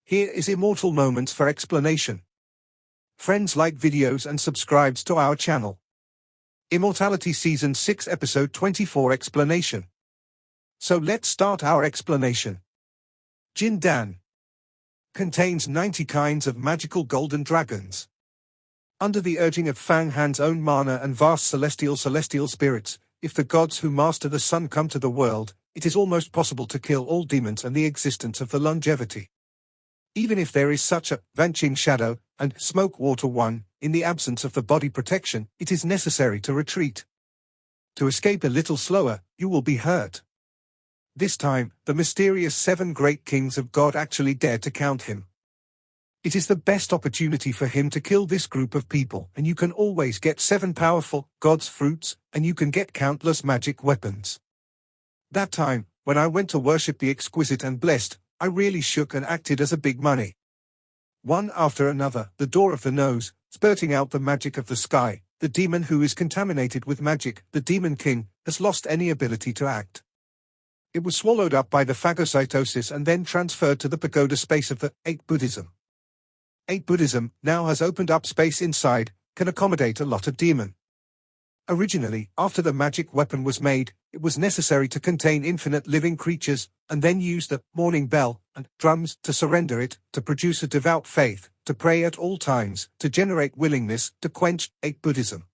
Here is Immortal Moments for explanation. Friends, like videos and subscribes to our channel. Immortality Season 6 Episode 24 Explanation. So let's start our explanation. Jin Dan contains 90 kinds of magical golden dragons. Under the urging of Fang Han's own mana and vast celestial spirits, if the gods who master the sun come to the world, it is almost possible to kill all demons and the existence of the longevity. Even if there is such a vanishing shadow, and smoke water one, in the absence of the body protection, it is necessary to retreat. To escape a little slower, you will be hurt. This time, the mysterious 7 great kings of God actually dared to count him. It is the best opportunity for him to kill this group of people, and you can always get 7 powerful God's fruits, and you can get countless magic weapons. That time, when I went to worship the exquisite and blessed, I really shook and acted as a big money. One after another, the door of the nose, spurting out the magic of the sky, the demon who is contaminated with magic, the demon king, has lost any ability to act. It was swallowed up by the phagocytosis and then transferred to the pagoda space of the 8 Buddhism. 8 Buddhism now has opened up space inside, can accommodate a lot of demon. Originally, after the magic weapon was made, it was necessary to contain infinite living creatures, and then use the morning bell and drums to surrender it, to produce a devout faith, to pray at all times, to generate willingness, to quench 8 Buddhism.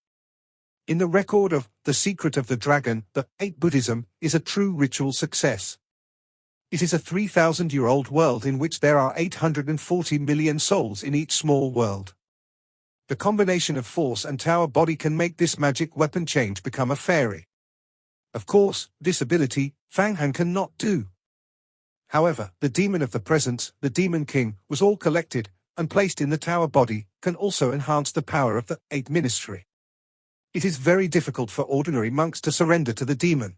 In the record of The Secret of the Dragon, the 8 Buddhism is a true ritual success. It is a 3,000-year-old world in which there are 840 million souls in each small world. The combination of force and tower body can make this magic weapon change become a fairy. Of course, this ability, Fang Han cannot do. However, the demon of the presence, the demon king, was all collected, and placed in the tower body, can also enhance the power of the 8 ministry. It is very difficult for ordinary monks to surrender to the demon.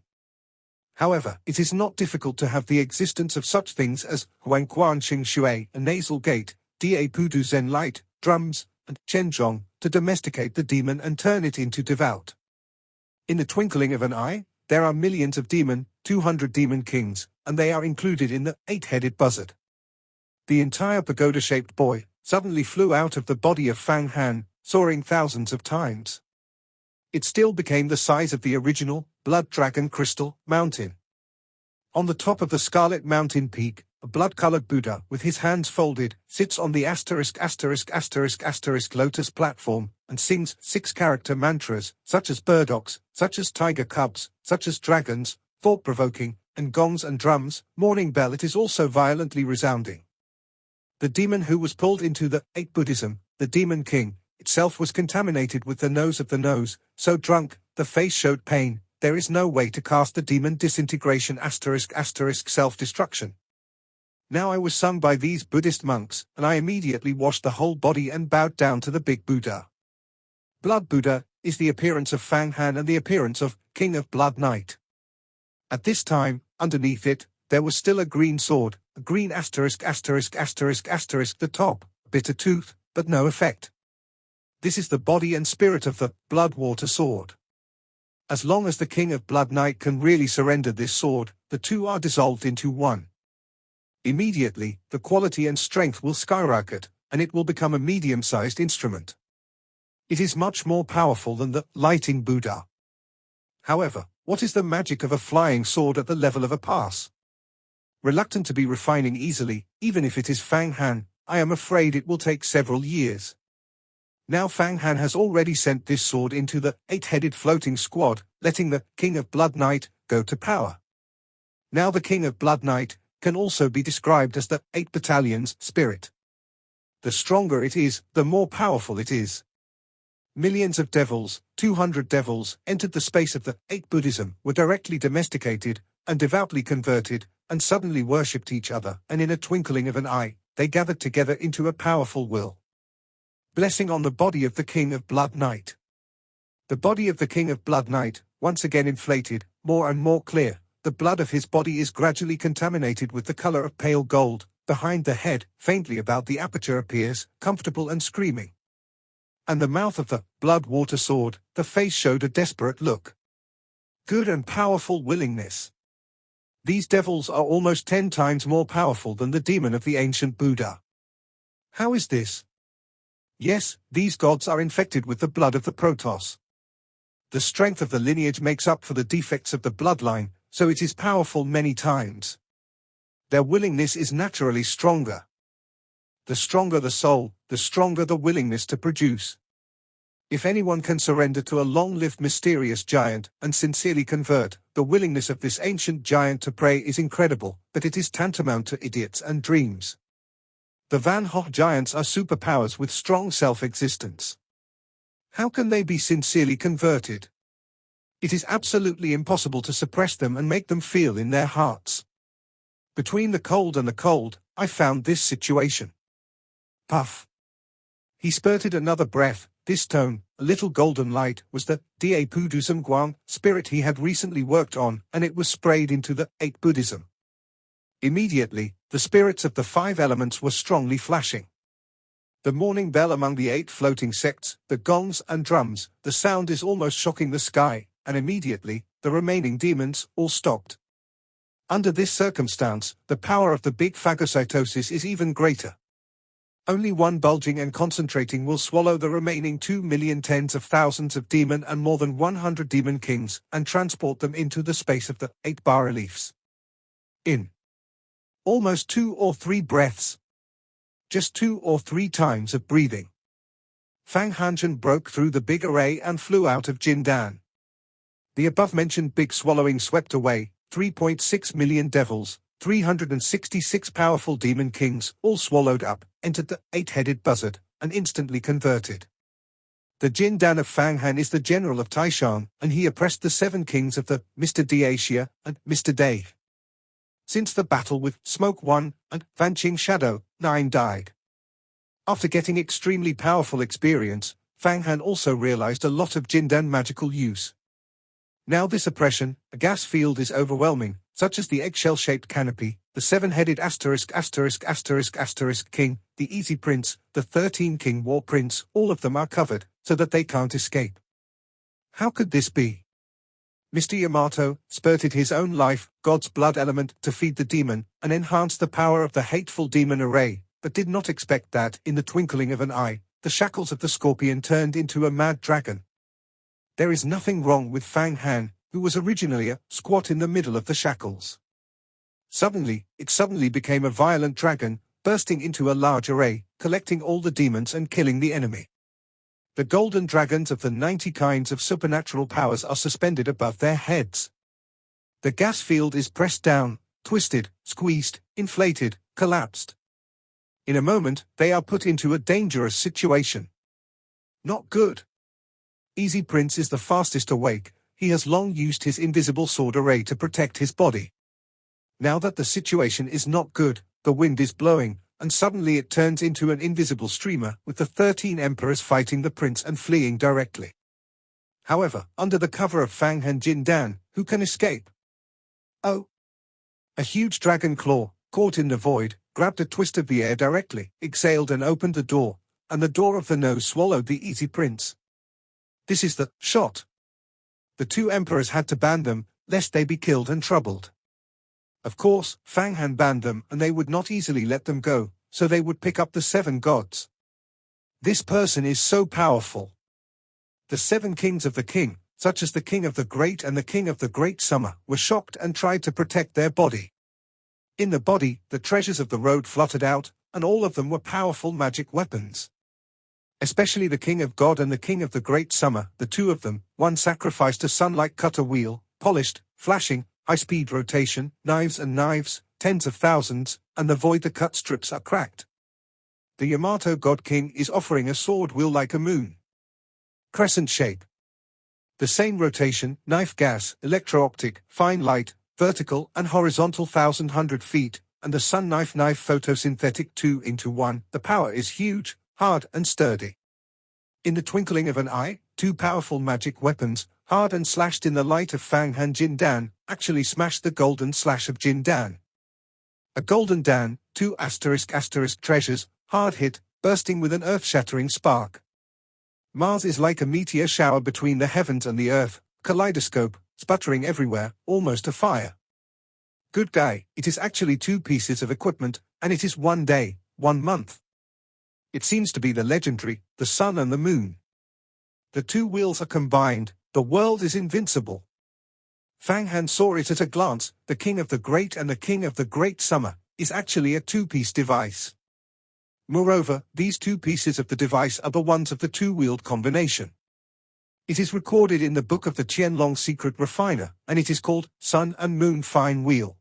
However, it is not difficult to have the existence of such things as Huang Quan Xing Shui, a nasal gate, Da Pudu Zen light, drums, and Chenzhong, to domesticate the demon and turn it into devout. In the twinkling of an eye, there are millions of 200 demon kings, and they are included in the 8-headed buzzard. The entire pagoda-shaped boy suddenly flew out of the body of Fang Han, soaring thousands of times. It still became the size of the original Blood Dragon Crystal Mountain. On the top of the Scarlet Mountain peak, a blood-colored Buddha, with his hands folded, sits on the ***** lotus platform, and sings 6-character mantras, such as burdocks, such as tiger cubs, such as dragons, thought-provoking, and gongs and drums, morning bell. It is also violently resounding. The demon who was pulled into the 8 Buddhism, the demon king, itself was contaminated with the nose of the nose, so drunk, the face showed pain. There is no way to cast the demon disintegration **** self-destruction. Now I was sung by these Buddhist monks, and I immediately washed the whole body and bowed down to the big Buddha. Blood Buddha is the appearance of Fang Han and the appearance of King of Blood Knight. At this time, underneath it, there was still a green sword, a green *******, the top, bitter tooth, but no effect. This is the body and spirit of the Blood Water Sword. As long as the King of Blood Knight can really surrender this sword, the two are dissolved into one. Immediately, the quality and strength will skyrocket, and it will become a medium-sized instrument. It is much more powerful than the lighting Buddha. However, what is the magic of a flying sword at the level of a pass? Reluctant to be refining easily, even if it is Fang Han, I am afraid it will take several years. Now Fang Han has already sent this sword into the 8-headed floating squad, letting the King of Blood Knight go to power. Now the King of Blood Knight can also be described as the 8 Battalion's spirit. The stronger it is, the more powerful it is. Millions of devils, 200 devils, entered the space of the 8 Buddhism, were directly domesticated, and devoutly converted, and suddenly worshipped each other, and in a twinkling of an eye, they gathered together into a powerful will. Blessing on the body of the King of Blood Knight. The body of the King of Blood Knight, once again inflated, more and more clear, the blood of his body is gradually contaminated with the color of pale gold. Behind the head, faintly about the aperture appears, comfortable and screaming. And the mouth of the Blood Water Sword, the face showed a desperate look. Good and powerful willingness. These devils are almost 10 times more powerful than the demon of the ancient Buddha. How is this? Yes, these gods are infected with the blood of the Protoss. The strength of the lineage makes up for the defects of the bloodline, so it is powerful many times. Their willingness is naturally stronger. The stronger the soul, the stronger the willingness to produce. If anyone can surrender to a long-lived mysterious giant and sincerely convert, the willingness of this ancient giant to pray is incredible, but it is tantamount to idiots and dreams. The Van Hoff giants are superpowers with strong self-existence. How can they be sincerely converted? It is absolutely impossible to suppress them and make them feel in their hearts. Between the cold and the cold, I found this situation. Puff. He spurted another breath. This tone, a little golden light, was the Da Pudusam Guang spirit he had recently worked on, and it was sprayed into the 8 Buddhism. Immediately, the spirits of the 5 elements were strongly flashing. The morning bell among the 8 floating sects, the gongs and drums, the sound is almost shocking the sky, and immediately, the remaining demons all stopped. Under this circumstance, the power of the big phagocytosis is even greater. Only one bulging and concentrating will swallow the remaining 2 million tens of thousands of demon and more than 100 demon kings, and transport them into the space of the 8 bas-reliefs. In almost 2 or 3 breaths. Just 2 or 3 times of breathing. Fang Hanzhen broke through the big array and flew out of Jindan. The above-mentioned big swallowing swept away 3.6 million devils, 366 powerful demon kings, all swallowed up, entered the 8-headed buzzard, and instantly converted. The Jindan of Fang Han is the general of Taishan, and he oppressed the 7 kings of the Mr. Dacia and Mr. Dave. Since the battle with Smoke 1 and Vanqing Shadow, 9 died. After getting extremely powerful experience, Fang Han also realized a lot of Jindan magical use. Now this oppression, a gas field is overwhelming, such as the eggshell-shaped canopy, the 7-headed ****** king, the Easy Prince, the 13 King War Prince, all of them are covered, so that they can't escape. How could this be? Mr. Yamato spurted his own life, God's blood element, to feed the demon, and enhance the power of the hateful demon array, but did not expect that, in the twinkling of an eye, the shackles of the scorpion turned into a mad dragon. There is nothing wrong with Fang Han, who was originally a squat in the middle of the shackles. Suddenly, it became a violent dragon, bursting into a large array, collecting all the demons and killing the enemy. The golden dragons of the 90 kinds of supernatural powers are suspended above their heads. The gas field is pressed down, twisted, squeezed, inflated, collapsed. In a moment, they are put into a dangerous situation. Not good. Easy Prince is the fastest awake. He has long used his invisible sword array to protect his body. Now that the situation is not good, the wind is blowing, and suddenly it turns into an invisible streamer, with the 13 emperors fighting the prince and fleeing directly. However, under the cover of Fang Han Jindan, who can escape? Oh! A huge dragon claw, caught in the void, grabbed a twist of the air directly, exhaled and opened the door, and the door of the nose swallowed the Easy Prince. This is the shot. The 2 emperors had to ban them, lest they be killed and troubled. Of course, Fang Han banned them and they would not easily let them go, so they would pick up the 7 gods. This person is so powerful. The 7 kings of the king, such as the king of the great and the king of the great summer, were shocked and tried to protect their body. In the body, the treasures of the road fluttered out, and all of them were powerful magic weapons. Especially the king of God and the king of the great summer, the 2 of them, one sacrificed a sun-like cutter wheel, polished, flashing, high-speed rotation, knives and knives, tens of thousands, and the void the cut strips are cracked. The Yamato God King is offering a sword wheel like a moon. Crescent shape. The same rotation, knife gas, electro-optic, fine light, vertical and horizontal 1,100 feet, and the sun knife photosynthetic 2-in-1, the power is huge, hard and sturdy. In the twinkling of an eye, 2 powerful magic weapons, hard and slashed in the light of Fang Han Jindan, actually smashed the golden slash of Jindan. A golden Dan, 2 *** treasures, hard hit, bursting with an earth-shattering spark. Mars is like a meteor shower between the heavens and the earth, kaleidoscope, sputtering everywhere, almost a fire. Good guy, it is actually 2 pieces of equipment, and it is 1 day, 1 month. It seems to be the legendary, the sun and the moon. The two wheels are combined, the world is invincible. Fang Han saw it at a glance. The king of the great and the king of the great summer is actually a two-piece device. Moreover, these two pieces of the device are the ones of the two-wheeled combination. It is recorded in the book of the Qianlong Secret Refiner, and it is called Sun and Moon Fine Wheel.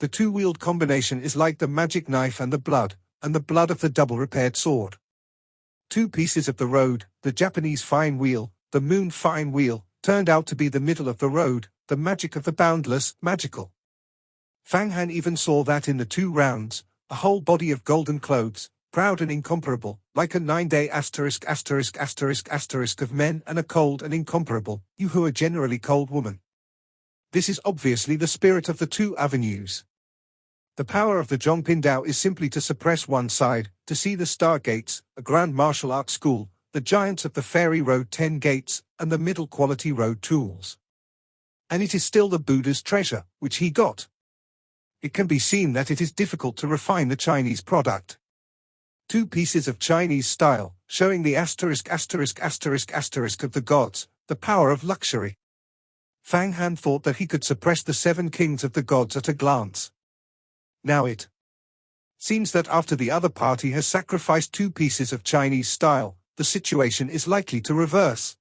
The two-wheeled combination is like the magic knife and the blood of the double-repaired sword. Two pieces of the road, the Japanese fine wheel, the moon fine wheel, turned out to be the middle of the road, the magic of the boundless, magical. Fang Han even saw that in the two rounds, a whole body of golden clothes, proud and incomparable, like a 9-day **** of men and a cold and incomparable, you who are generally cold woman. This is obviously the spirit of the two avenues. The power of the Zhongpindao is simply to suppress one side, to see the Star Gates, a grand martial arts school, the giants of the Fairy Road 10 gates, and the middle quality road tools. And it is still the Buddha's treasure, which he got. It can be seen that it is difficult to refine the Chinese product. Two pieces of Chinese style, showing the **** of the gods, the power of luxury. Fang Han thought that he could suppress the 7 kings of the gods at a glance. Now it seems that after the other party has sacrificed two pieces of Chinese style, the situation is likely to reverse.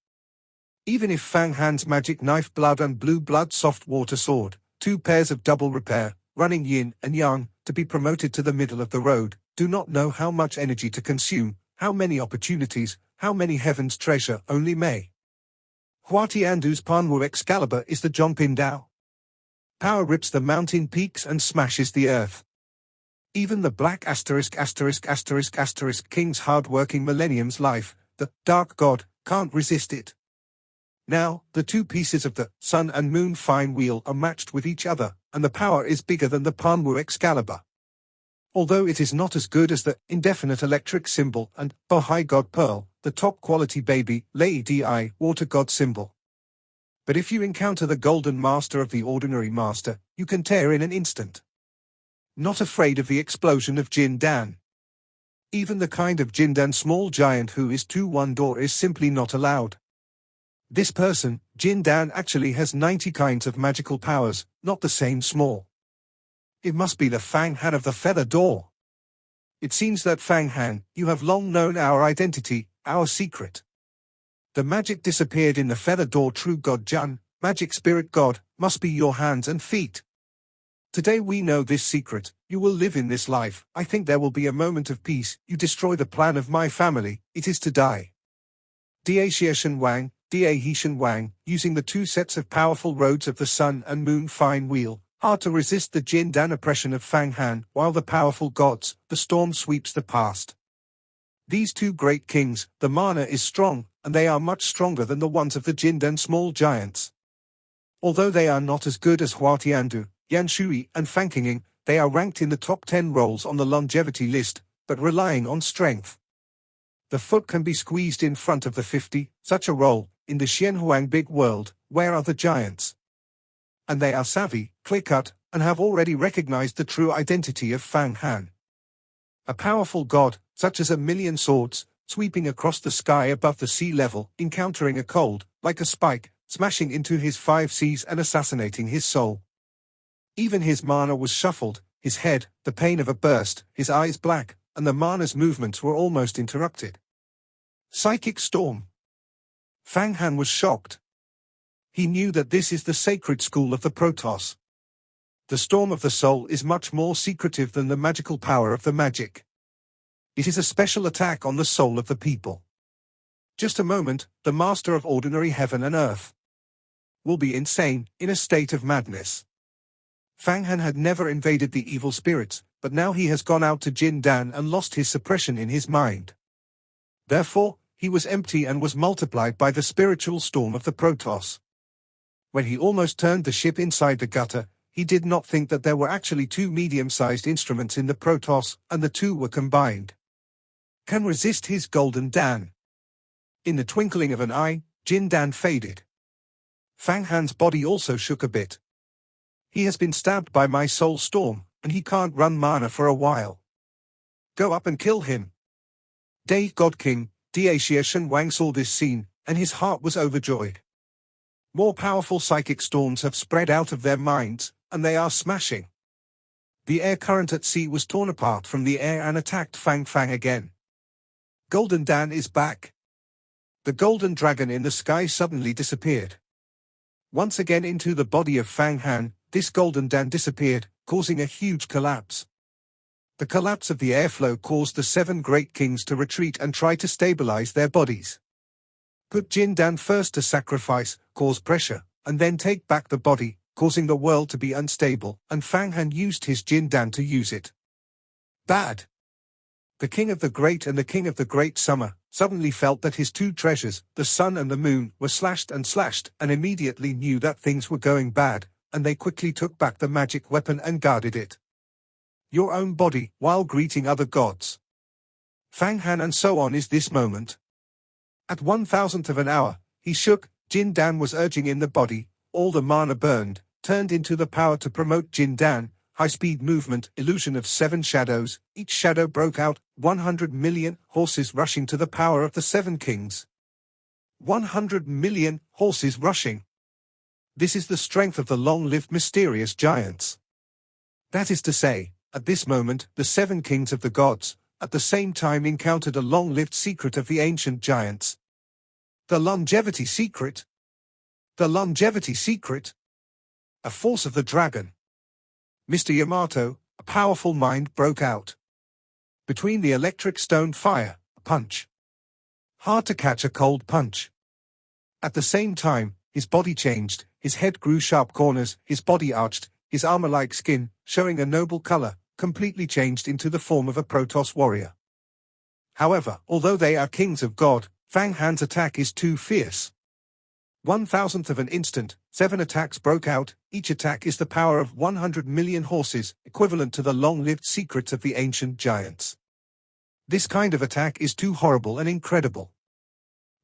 Even if Fang Han's magic knife blood and blue blood soft water sword, two pairs of double repair, running yin and yang, to be promoted to the middle of the road, do not know how much energy to consume, how many opportunities, how many heaven's treasure only may. Huatiandu's Panwu Excalibur is the Zhongpindao. Power rips the mountain peaks and smashes the earth. Even the black ***** king's hard-working millennium's life, the dark god, can't resist it. Now, the two pieces of the sun and moon fine wheel are matched with each other, and the power is bigger than the Panwu Excalibur. Although it is not as good as the indefinite electric symbol and High God Pearl, the top-quality baby, Lei Di, water god symbol. But if you encounter the golden master of the ordinary master, you can tear in an instant. Not afraid of the explosion of Jin Dan. Even the kind of Jin Dan small giant who is 2-1 door is simply not allowed. This person, Jin Dan, actually has 90 kinds of magical powers, not the same small. It must be the Fang Han of the Feather Door. It seems that Fang Han, you have long known our identity, our secret. The magic disappeared in the Feather Door. True God Jun, magic spirit God, must be your hands and feet. Today we know this secret. You will live in this life. I think there will be a moment of peace. You destroy the plan of my family, it is to die. Da Xieshen Wang, Da Hishen Wang, using the two sets of powerful roads of the sun and moon fine wheel, hard to resist the Jin Dan oppression of Fang Han, while the powerful gods, the storm sweeps the past. These two great kings, the mana is strong, and they are much stronger than the ones of the Jin Dan small giants. Although they are not as good as Huatiandu, Yan Shui, and Fangqing, they are ranked in the top 10 roles on the longevity list, but relying on strength. The foot can be squeezed in front of the 50, such a role, in the Xianhuang big world, where are the giants? And they are savvy, clear-cut, and have already recognized the true identity of Fang Han. A powerful god, such as 1,000,000 swords, sweeping across the sky above the sea level, encountering a cold, like a spike, smashing into his 5 seas and assassinating his soul. Even his mana was shuffled, his head, the pain of a burst, his eyes black, and the mana's movements were almost interrupted. Psychic storm. Fang Han was shocked. He knew that this is the sacred school of the Protoss. The storm of the soul is much more secretive than the magical power of the magic. It is a special attack on the soul of the people. Just a moment, the master of ordinary heaven and earth will be insane, in a state of madness. Fang Han had never invaded the evil spirits, but now he has gone out to Jin Dan and lost his suppression in his mind. Therefore, he was empty and was multiplied by the spiritual storm of the Protoss. When he almost turned the ship inside the gutter, he did not think that there were actually 2 medium-sized instruments in the Protoss, and the 2 were combined. Can resist his golden Dan. In the twinkling of an eye, Jin Dan faded. Fang Han's body also shook a bit. He has been stabbed by my soul storm, and he can't run mana for a while. Go up and kill him. Day God King, Dacia Shen Wang saw this scene, and his heart was overjoyed. More powerful psychic storms have spread out of their minds, and they are smashing. The air current at sea was torn apart from the air and attacked Fang Fang again. Golden Dan is back. The golden dragon in the sky suddenly disappeared. Once again into the body of Fang Han, this golden Dan disappeared, causing a huge collapse. The collapse of the airflow caused the 7 great kings to retreat and try to stabilize their bodies. Put Jin Dan first to sacrifice, cause pressure, and then take back the body, causing the world to be unstable, and Fang Han used his Jin Dan to use it. Bad. The king of the great and the king of the great summer suddenly felt that his 2 treasures, the sun and the moon, were slashed, and immediately knew that things were going bad, and they quickly took back the magic weapon and guarded it. Your own body, while greeting other gods. Fang Han and so on is this moment. At 1,000th of an hour, he shook, Jin Dan was urging in the body, all the mana burned, turned into the power to promote Jin Dan, high-speed movement, illusion of 7 shadows, each shadow broke out, 100 million horses rushing to the power of the 7 kings. 100 million horses rushing. This is the strength of the long-lived mysterious giants. That is to say, at this moment, the 7 kings of the gods, at the same time encountered a long-lived secret of the ancient giants. The longevity secret. The longevity secret. A force of the dragon. Mr. Yamato, a powerful mind broke out. Between the electric stone fire, a punch. Hard to catch a cold punch. At the same time, his body changed, his head grew sharp corners, his body arched, his armor-like skin, showing a noble color, completely changed into the form of a Protoss warrior. However, although they are kings of God, Fang Han's attack is too fierce. 1,000th of an instant, 7 attacks broke out, each attack is the power of 100 million horses, equivalent to the long-lived secrets of the ancient giants. This kind of attack is too horrible and incredible.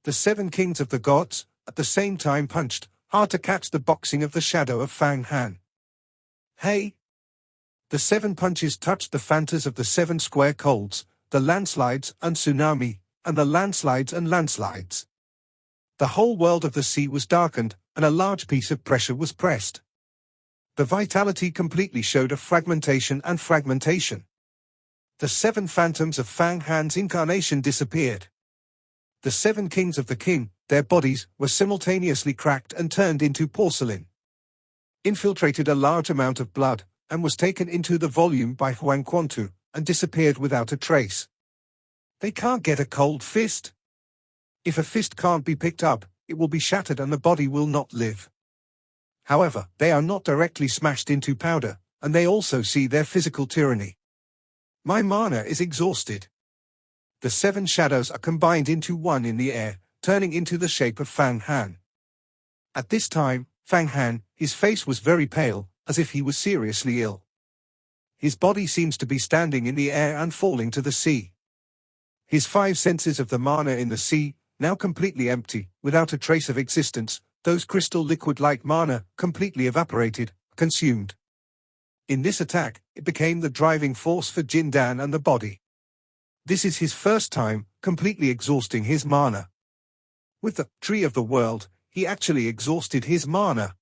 The 7 kings of the gods, at the same time punched, hard to catch the boxing of the shadow of Fang Han. Hey! The 7 punches touched the phantas of the 7 square colds, the landslides and tsunami, and the landslides and landslides. The whole world of the sea was darkened, and a large piece of pressure was pressed. The vitality completely showed a fragmentation and fragmentation. The 7 phantoms of Fang Han's incarnation disappeared. The 7 kings of the king, their bodies, were simultaneously cracked and turned into porcelain. Infiltrated a large amount of blood, and was taken into the volume by Huang Quantu, and disappeared without a trace. They can't get a cold fist. If a fist can't be picked up, it will be shattered and the body will not live. However, they are not directly smashed into powder, and they also see their physical tyranny. My mana is exhausted. The 7 shadows are combined into one in the air, turning into the shape of Fang Han. At this time, Fang Han, his face was very pale, as if he was seriously ill. His body seems to be standing in the air and falling to the sea. His 5 senses of the mana in the sea, now completely empty, without a trace of existence, those crystal liquid-like mana, completely evaporated, consumed. In this attack, it became the driving force for Jin Dan and the body. This is his first time, completely exhausting his mana. With the Tree of the World, he actually exhausted his mana.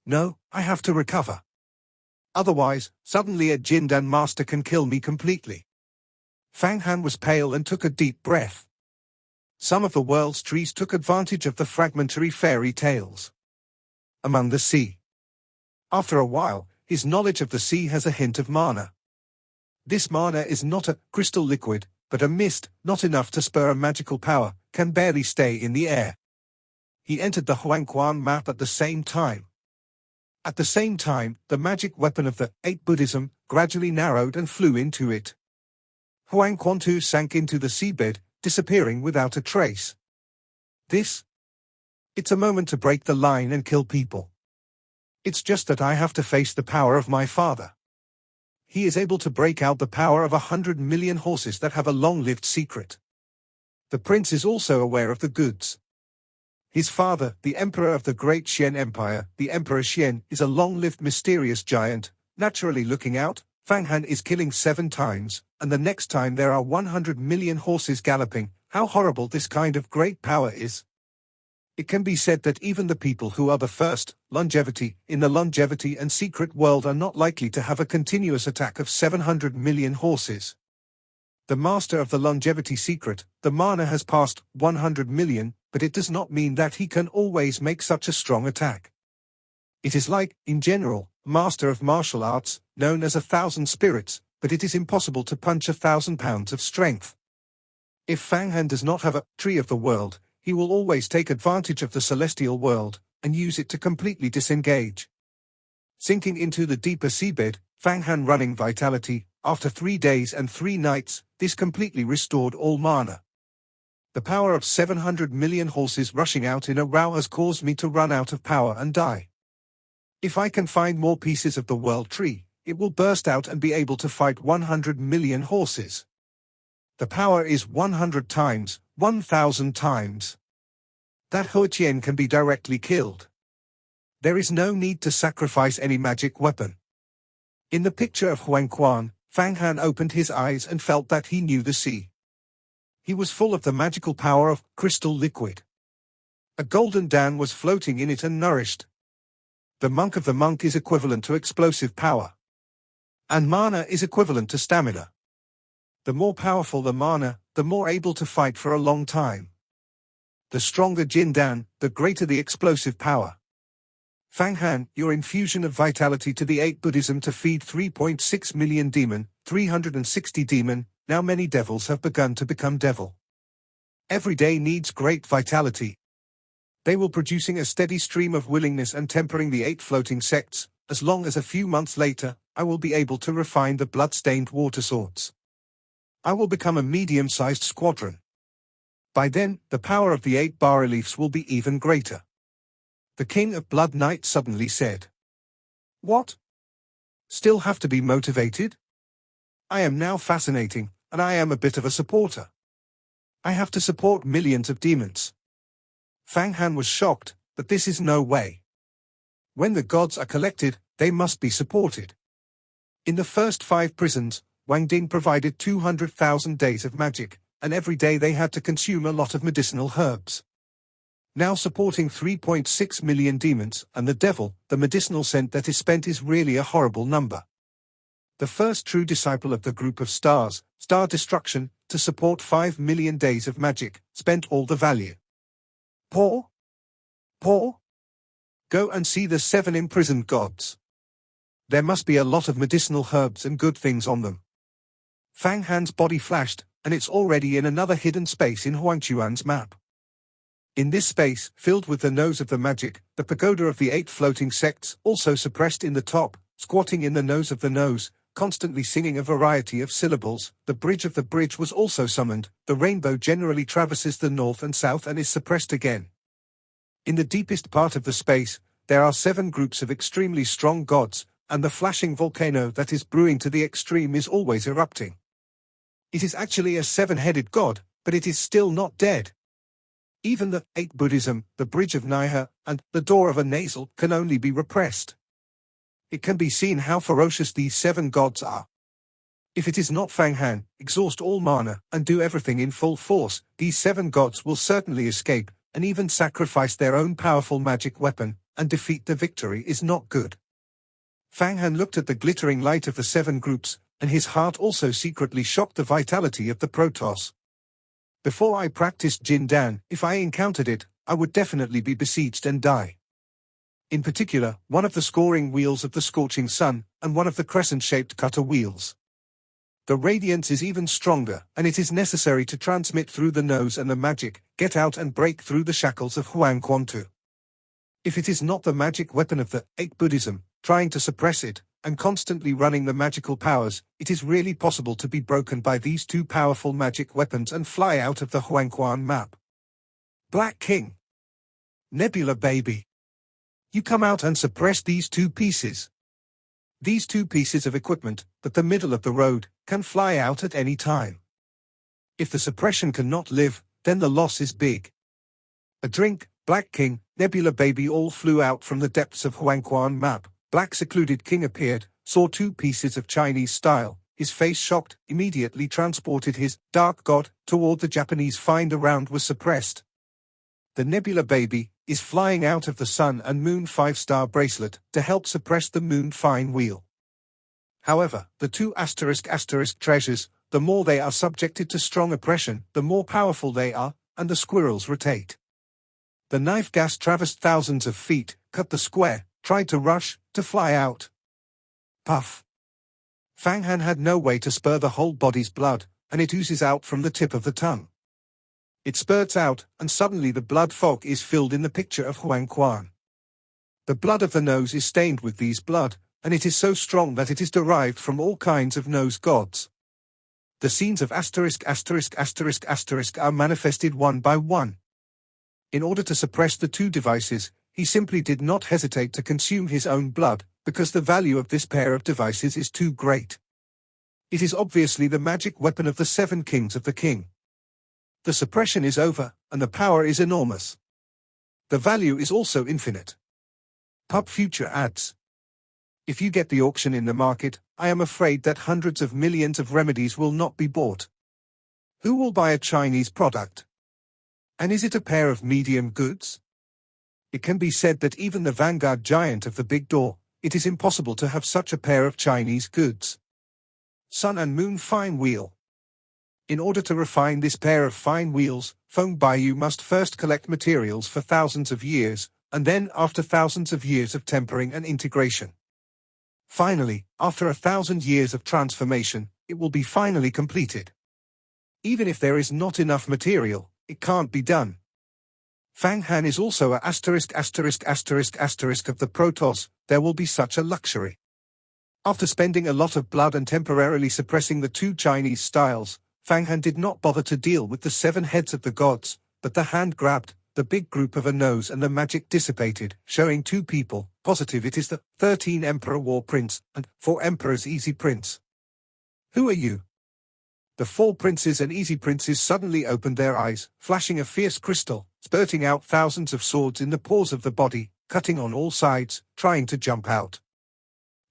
No, I have to recover. Otherwise, suddenly a Jin Dan master can kill me completely. Fang Han was pale and took a deep breath. Some of the world's trees took advantage of the fragmentary fairy tales. Among the sea. After a while, his knowledge of the sea has a hint of mana. This mana is not a crystal liquid, but a mist, not enough to spur a magical power, can barely stay in the air. He entered the Huangquan map at the same time. At the same time, the magic weapon of the 8 Buddhism gradually narrowed and flew into it. Huang Quantu sank into the seabed, disappearing without a trace. It's a moment to break the line and kill people. It's just that I have to face the power of my father. He is able to break out the power of 100 million horses that have a long-lived secret. The prince is also aware of the goods. His father, the emperor of the great Xian Empire, the Emperor Xian, is a long-lived mysterious giant, naturally looking out Fang Han is killing 7 times, and the next time there are 100 million horses galloping. How horrible this kind of great power is. It can be said that even the people who are the first, longevity, in the longevity and secret world are not likely to have a continuous attack of 700 million horses. The master of the longevity secret, the mana, has passed 100 million, but it does not mean that he can always make such a strong attack. It is like, in general, master of martial arts, known as 1,000 spirits, but it is impossible to punch 1,000 pounds of strength. If Fang Han does not have a tree of the world, he will always take advantage of the celestial world, and use it to completely disengage. Sinking into the deeper seabed, Fang Han running vitality, after 3 days and 3 nights, this completely restored all mana. The power of 700 million horses rushing out in a row has caused me to run out of power and die. If I can find more pieces of the world tree, it will burst out and be able to fight 100 million horses. The power is 100 times, 1,000 times. That Huoqian can be directly killed. There is no need to sacrifice any magic weapon. In the picture of Huangquan, Fang Han opened his eyes and felt that he knew the sea. He was full of the magical power of crystal liquid. A golden Dan was floating in it and nourished. The monk of the monk is equivalent to explosive power. And mana is equivalent to stamina. The more powerful the mana, the more able to fight for a long time. The stronger Jin Dan, the greater the explosive power. Fang Han, your infusion of vitality to the 8 Buddhism to feed 3.6 million demon, 360 demon, now many devils have begun to become devil. Every day needs great vitality. They will producing a steady stream of willingness and tempering the 8 floating sects, as long as a few months later, I will be able to refine the blood-stained water swords. I will become a medium-sized squadron. By then, the power of the 8 bas-reliefs will be even greater. The King of Blood Knight suddenly said. What? Still have to be motivated? I am now fascinating, and I am a bit of a supporter. I have to support millions of demons. Fang Han was shocked, but this is no way. When the gods are collected, they must be supported. In the first 5 prisons, Wang Ding provided 200,000 days of magic, and every day they had to consume a lot of medicinal herbs. Now supporting 3.6 million demons, and the devil, the medicinal cent that is spent is really a horrible number. The first true disciple of the group of stars, Star Destruction, to support 5 million days of magic, spent all the value. Poor? Go and see the 7 imprisoned gods. There must be a lot of medicinal herbs and good things on them. Fang Han's body flashed, and it's already in another hidden space in Huangquan's map. In this space, filled with the nose of the magic, the pagoda of the 8 floating sects, also suppressed in the top, squatting in the nose of the nose, constantly singing a variety of syllables, the bridge of the bridge was also summoned, the rainbow generally traverses the north and south and is suppressed again. In the deepest part of the space, there are 7 groups of extremely strong gods, and the flashing volcano that is brewing to the extreme is always erupting. It is actually a 7-headed god, but it is still not dead. Even the 8 Buddhism, the bridge of Niha, and the door of a nasal can only be repressed. It can be seen how ferocious these 7 gods are. If it is not Fang Han, exhaust all mana, and do everything in full force, these 7 gods will certainly escape, and even sacrifice their own powerful magic weapon, and defeat the victory is not good. Fang Han looked at the glittering light of the 7 groups, and his heart also secretly shocked the vitality of the Protoss. Before I practiced Jin Dan, if I encountered it, I would definitely be besieged and die. In particular, one of the scoring wheels of the scorching sun, and one of the crescent-shaped cutter wheels. The radiance is even stronger, and it is necessary to transmit through the nose and the magic, get out and break through the shackles of Huangquan. If it is not the magic weapon of the 8 Buddhism, trying to suppress it, and constantly running the magical powers, it is really possible to be broken by these 2 powerful magic weapons and fly out of the Huangquan map. Black King. Nebula baby. You come out and suppress these 2 pieces. These 2 pieces of equipment, but the middle of the road, can fly out at any time. If the suppression cannot live, then the loss is big. A drink, Black King, Nebula baby all flew out from the depths of Huangquan map. Black secluded king appeared, saw two pieces of Chinese style, his face shocked, immediately transported his dark god toward the Japanese find around was suppressed. The Nebula Baby is flying out of the Sun and Moon 5-star bracelet to help suppress the Moon fine wheel. However, the two *** treasures, the more they are subjected to strong oppression, the more powerful they are, and the squirrels rotate. The knife gas traversed thousands of feet, cut the square, tried to rush, to fly out. Puff. Fang Han had no way to spur the whole body's blood, and it oozes out from the tip of the tongue. It spurts out, and suddenly the blood fog is filled in the picture of Huang Quan. The blood of the nose is stained with these blood, and it is so strong that it is derived from all kinds of nose gods. The scenes of *** are manifested one by one. In order to suppress the two devices, he simply did not hesitate to consume his own blood, because the value of this pair of devices is too great. It is obviously the magic weapon of the 7 kings of the king. The suppression is over, and the power is enormous. The value is also infinite. Pub Future adds. If you get the auction in the market, I am afraid that hundreds of millions of remedies will not be bought. Who will buy a Chinese product? And is it a pair of medium goods? It can be said that even the vanguard giant of the big door, it is impossible to have such a pair of Chinese goods. Sun and Moon fine wheel. In order to refine this pair of fine wheels, Feng Baiyu must first collect materials for thousands of years, and then after thousands of years of tempering and integration. Finally, after 1,000 years of transformation, it will be finally completed. Even if there is not enough material, it can't be done. Fang Han is also a *** of the Protoss, there will be such a luxury. After spending a lot of blood and temporarily suppressing the two Chinese styles, Fang Han did not bother to deal with the 7 heads of the gods, but the hand grabbed the big group of a nose and the magic dissipated, showing 2 people, positive it is the 13 Emperor War Prince, and 4 Emperors Easy Prince. Who are you? The 4 princes and easy princes suddenly opened their eyes, flashing a fierce crystal, spurting out thousands of swords in the pores of the body, cutting on all sides, trying to jump out.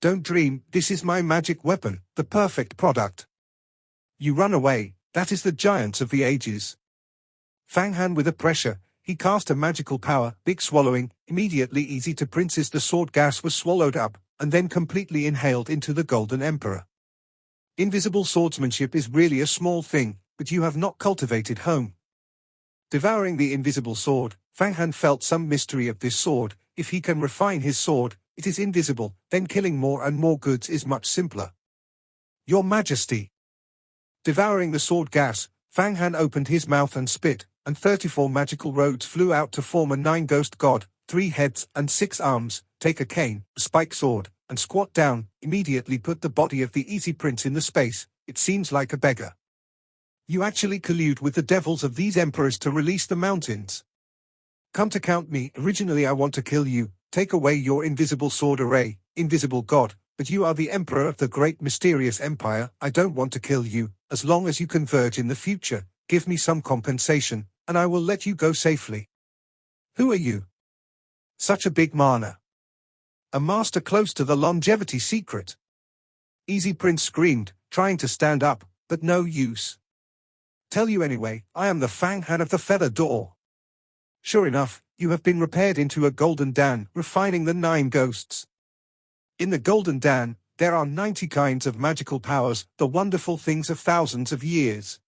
Don't dream, this is my magic weapon, the perfect product. You run away, that is the giants of the ages. Fang Han with a pressure, he cast a magical power, big swallowing, immediately easy to princes the sword gas was swallowed up, and then completely inhaled into the Golden Emperor. Invisible swordsmanship is really a small thing, but you have not cultivated home. Devouring the invisible sword, Fang Han felt some mystery of this sword. If he can refine his sword, it is invisible, then killing more and more goods is much simpler. Your Majesty. Devouring the sword gas, Fang Han opened his mouth and spit, and 34 magical roads flew out to form a 9-ghost god, 3 heads and 6 arms, take a cane, a spike sword, and squat down, immediately put the body of the easy prince in the space. It seems like a beggar. You actually collude with the devils of these emperors to release the mountains. Come to count me, originally I want to kill you, take away your invisible sword array, invisible god, but you are the emperor of the great mysterious empire, I don't want to kill you, as long as you converge in the future, give me some compensation, and I will let you go safely. Who are you? Such a big mana. A master close to the longevity secret. Easy Prince screamed, trying to stand up, but no use. Tell you anyway, I am the Fang Han of the Feather Door. Sure enough, you have been repaired into a Golden Dan, refining the 9 ghosts. In the Golden Dan, there are 90 kinds of magical powers, the wonderful things of thousands of years.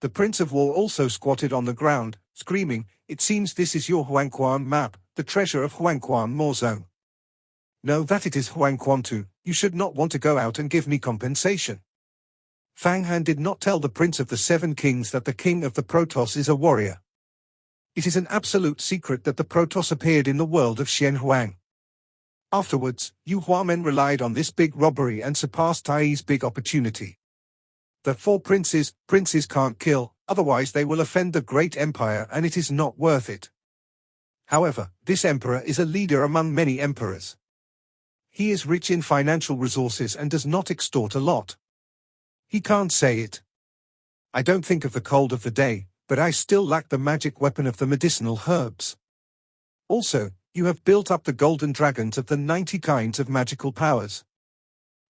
The Prince of War also squatted on the ground, screaming, it seems this is your Huangquan map, the treasure of Huangquan More Zone. No, that it is Huangquan too, you should not want to go out and give me compensation. Fang Han did not tell the Prince of the 7 Kings that the King of the Protoss is a warrior. It is an absolute secret that the Protoss appeared in the world of Xian Huang. Afterwards, Yu Huamen relied on this big robbery and surpassed Tai's big opportunity. The 4 princes can't kill, otherwise they will offend the great empire and it is not worth it. However, this emperor is a leader among many emperors. He is rich in financial resources and does not extort a lot. He can't say it. I don't think of the cold of the day, but I still lack the magic weapon of the medicinal herbs. Also, you have built up the golden dragons of the 90 kinds of magical powers.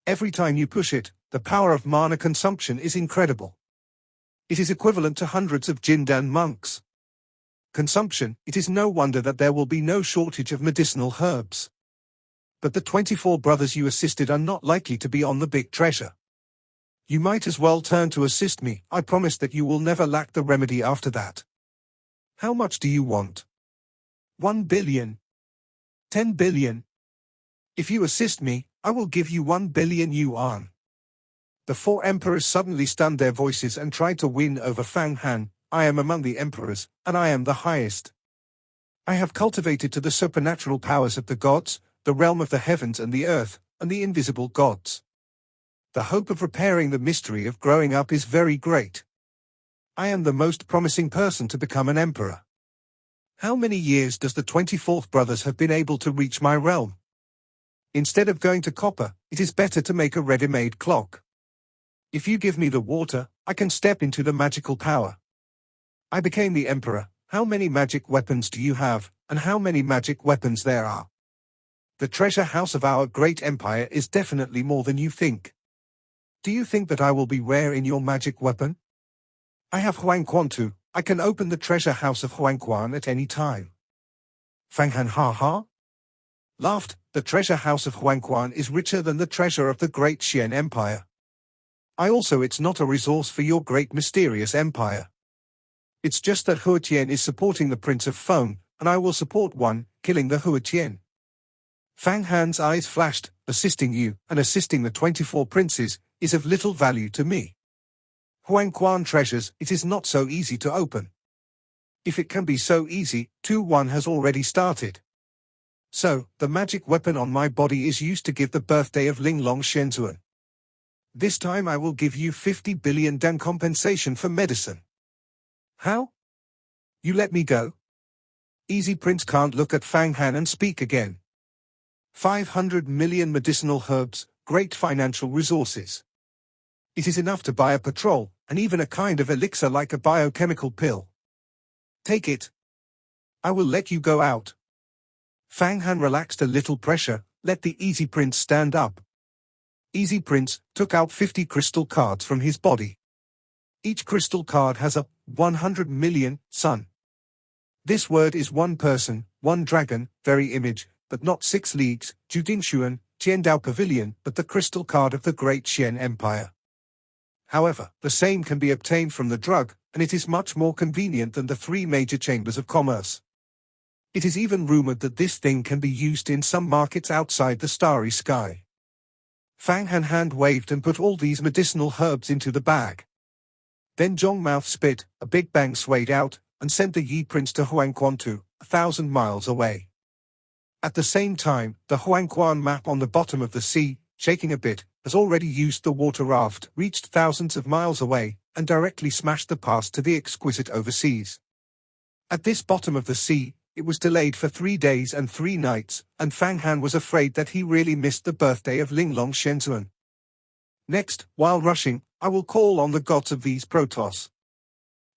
Every time you push it, the power of mana consumption is incredible. It is equivalent to hundreds of Jindan monks. Consumption, it is no wonder that there will be no shortage of medicinal herbs. But the 24 brothers you assisted are not likely to be on the big treasure. You might as well turn to assist me. I promise that you will never lack the remedy after that. How much do you want? 1 billion? 10 billion? If you assist me, I will give you 1 billion yuan. The 4 emperors suddenly stunned their voices and tried to win over Fang Han. I am among the emperors, and I am the highest. I have cultivated to the supernatural powers of the gods, the realm of the heavens and the earth, and the invisible gods. The hope of repairing the mystery of growing up is very great. I am the most promising person to become an emperor. How many years does the 24th brothers have been able to reach my realm? Instead of going to copper, it is better to make a ready-made clock. If you give me the water, I can step into the magical power. I became the emperor. How many magic weapons do you have, and how many magic weapons there are? The treasure house of our great empire is definitely more than you think. Do you think that I will be rare in your magic weapon? I have Huangquan too. I can open the treasure house of Huangquan at any time. Fang Han ha laughed. The treasure house of Huangquan is richer than the treasure of the great Xian Empire. It's not a resource for your great mysterious empire. It's just that Huatian is supporting the Prince of Foam, and I will support one, killing the Huatian. Fang Han's eyes flashed. Assisting you, and assisting the 24 princes, is of little value to me. Huangquan treasures, it is not so easy to open. If it can be so easy, 2-1 has already started. So, the magic weapon on my body is used to give the birthday of Linglong Shenzhuan. This time I will give you 50 billion dan compensation for medicine. How? You let me go? Easy Prince can't look at Fang Han and speak again. 500 million medicinal herbs, great financial resources. It is enough to buy a patrol, and even a kind of elixir like a biochemical pill. Take it. I will let you go out. Fang Han relaxed a little pressure. Let the Easy Prince stand up. Easy Prince took out 50 crystal cards from his body. Each crystal card has a 100 million sun. This word is 1 person, 1 dragon, very image, but not 6 leagues, Judingshuan, Tiandao Pavilion, but the crystal card of the great Xian Empire. However, the same can be obtained from the drug, and it is much more convenient than the 3 major chambers of commerce. It is even rumored that this thing can be used in some markets outside the starry sky. Fang Han hand waved and put all these medicinal herbs into the bag. Then Zhong mouth spit, a big bang swayed out, and sent the Yi Prince to Huangquan 1,000 miles away. At the same time, the Huangquan map on the bottom of the sea, shaking a bit, has already used the water raft, reached thousands of miles away, and directly smashed the pass to the exquisite overseas. At this bottom of the sea, it was delayed for 3 days and 3 nights, and Fang Han was afraid that he really missed the birthday of Linglong Shenzhuan. Next, while rushing, I will call on the gods of these Protoss.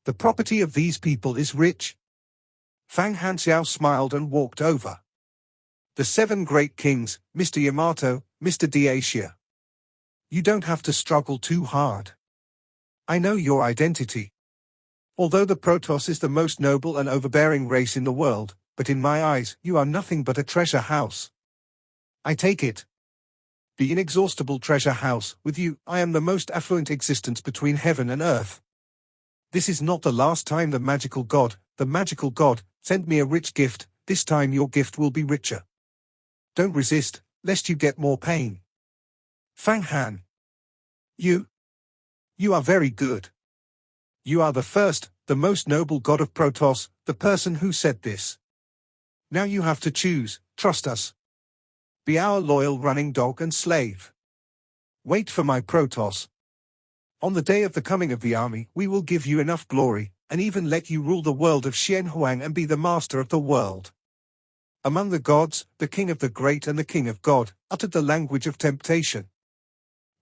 The property of these people is rich. Fang Han Xiao smiled and walked over. The 7 great kings, Mr. Yamato, Mr. Dacia. You don't have to struggle too hard. I know your identity. Although the Protoss is the most noble and overbearing race in the world, but in my eyes, you are nothing but a treasure house. I take it. The inexhaustible treasure house, with you, I am the most affluent existence between heaven and earth. This is not the last time the magical god, sent me a rich gift. This time your gift will be richer. Don't resist, lest you get more pain. Fang Han. You are very good. You are the first, the most noble god of Protoss, the person who said this. Now you have to choose, trust us. Be our loyal running dog and slave. Wait for my Protoss. On the day of the coming of the army, we will give you enough glory, and even let you rule the world of Xianhuang and be the master of the world. Among the gods, the king of the great and the king of God, uttered the language of temptation.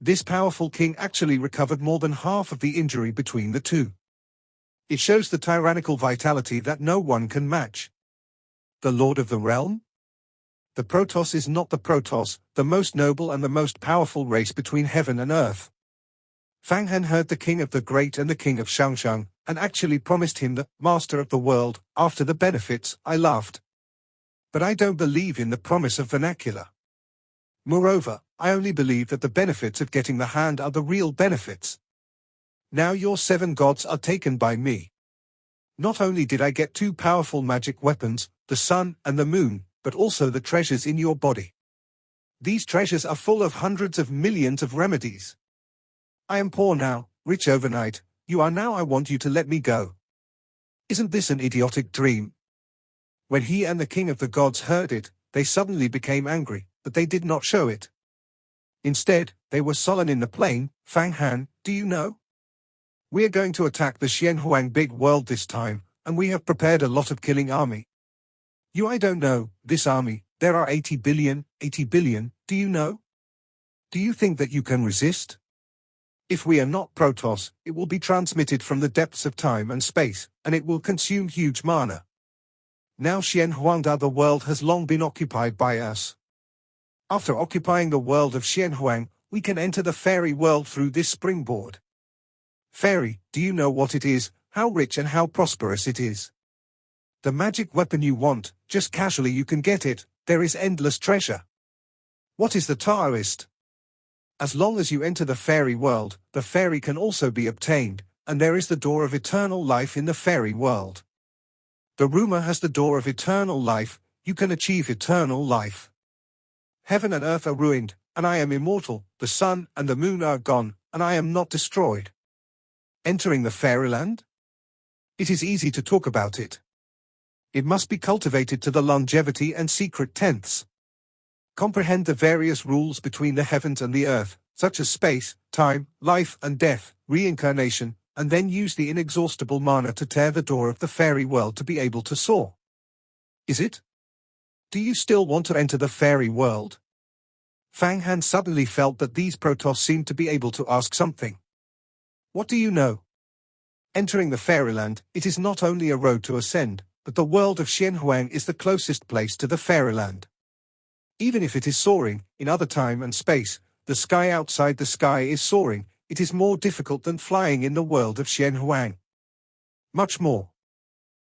This powerful king actually recovered more than half of the injury between the two. It shows the tyrannical vitality that no one can match. The Lord of the Realm? The Protoss is not the Protoss, the most noble and the most powerful race between heaven and earth. Fang Han heard the king of the great and the king of Shangshang, and actually promised him the master of the world, after the benefits. I laughed. But I don't believe in the promise of vernacular. Moreover, I only believe that the benefits of getting the hand are the real benefits. Now your 7 gods are taken by me. Not only did I get 2 powerful magic weapons, the sun and the moon, but also the treasures in your body. These treasures are full of hundreds of millions of remedies. I am poor now, rich overnight. You are now. I want you to let me go. Isn't this an idiotic dream? When he and the king of the gods heard it, they suddenly became angry, but they did not show it. Instead, they were sullen in the plain. Fang Han, do you know? We are going to attack the Xianhuang big world this time, and we have prepared a lot of killing army. I don't know, this army, there are 80 billion, do you know? Do you think that you can resist? If we are not Protoss, it will be transmitted from the depths of time and space, and it will consume huge mana. Now Xianhuang the world has long been occupied by us. After occupying the world of Xianhuang, we can enter the fairy world through this springboard. Fairy, do you know what it is, how rich and how prosperous it is? The magic weapon you want, just casually you can get it, there is endless treasure. What is the Taoist? As long as you enter the fairy world, the fairy can also be obtained, and there is the door of eternal life in the fairy world. The rumor has the door of eternal life, you can achieve eternal life. Heaven and earth are ruined, and I am immortal, the sun and the moon are gone, and I am not destroyed. Entering the fairyland? It is easy to talk about it. It must be cultivated to the longevity and secret tenths. Comprehend the various rules between the heavens and the earth, such as space, time, life and death, reincarnation, and then use the inexhaustible mana to tear the door of the fairy world to be able to soar. Is it? Do you still want to enter the fairy world? Fang Han suddenly felt that these Protoss seemed to be able to ask something. What do you know? Entering the fairyland, it is not only a road to ascend, but the world of Xianhuang is the closest place to the fairyland. Even if it is soaring, in other time and space, the sky outside the sky is soaring, it is more difficult than flying in the world of Xianhuang. Much more.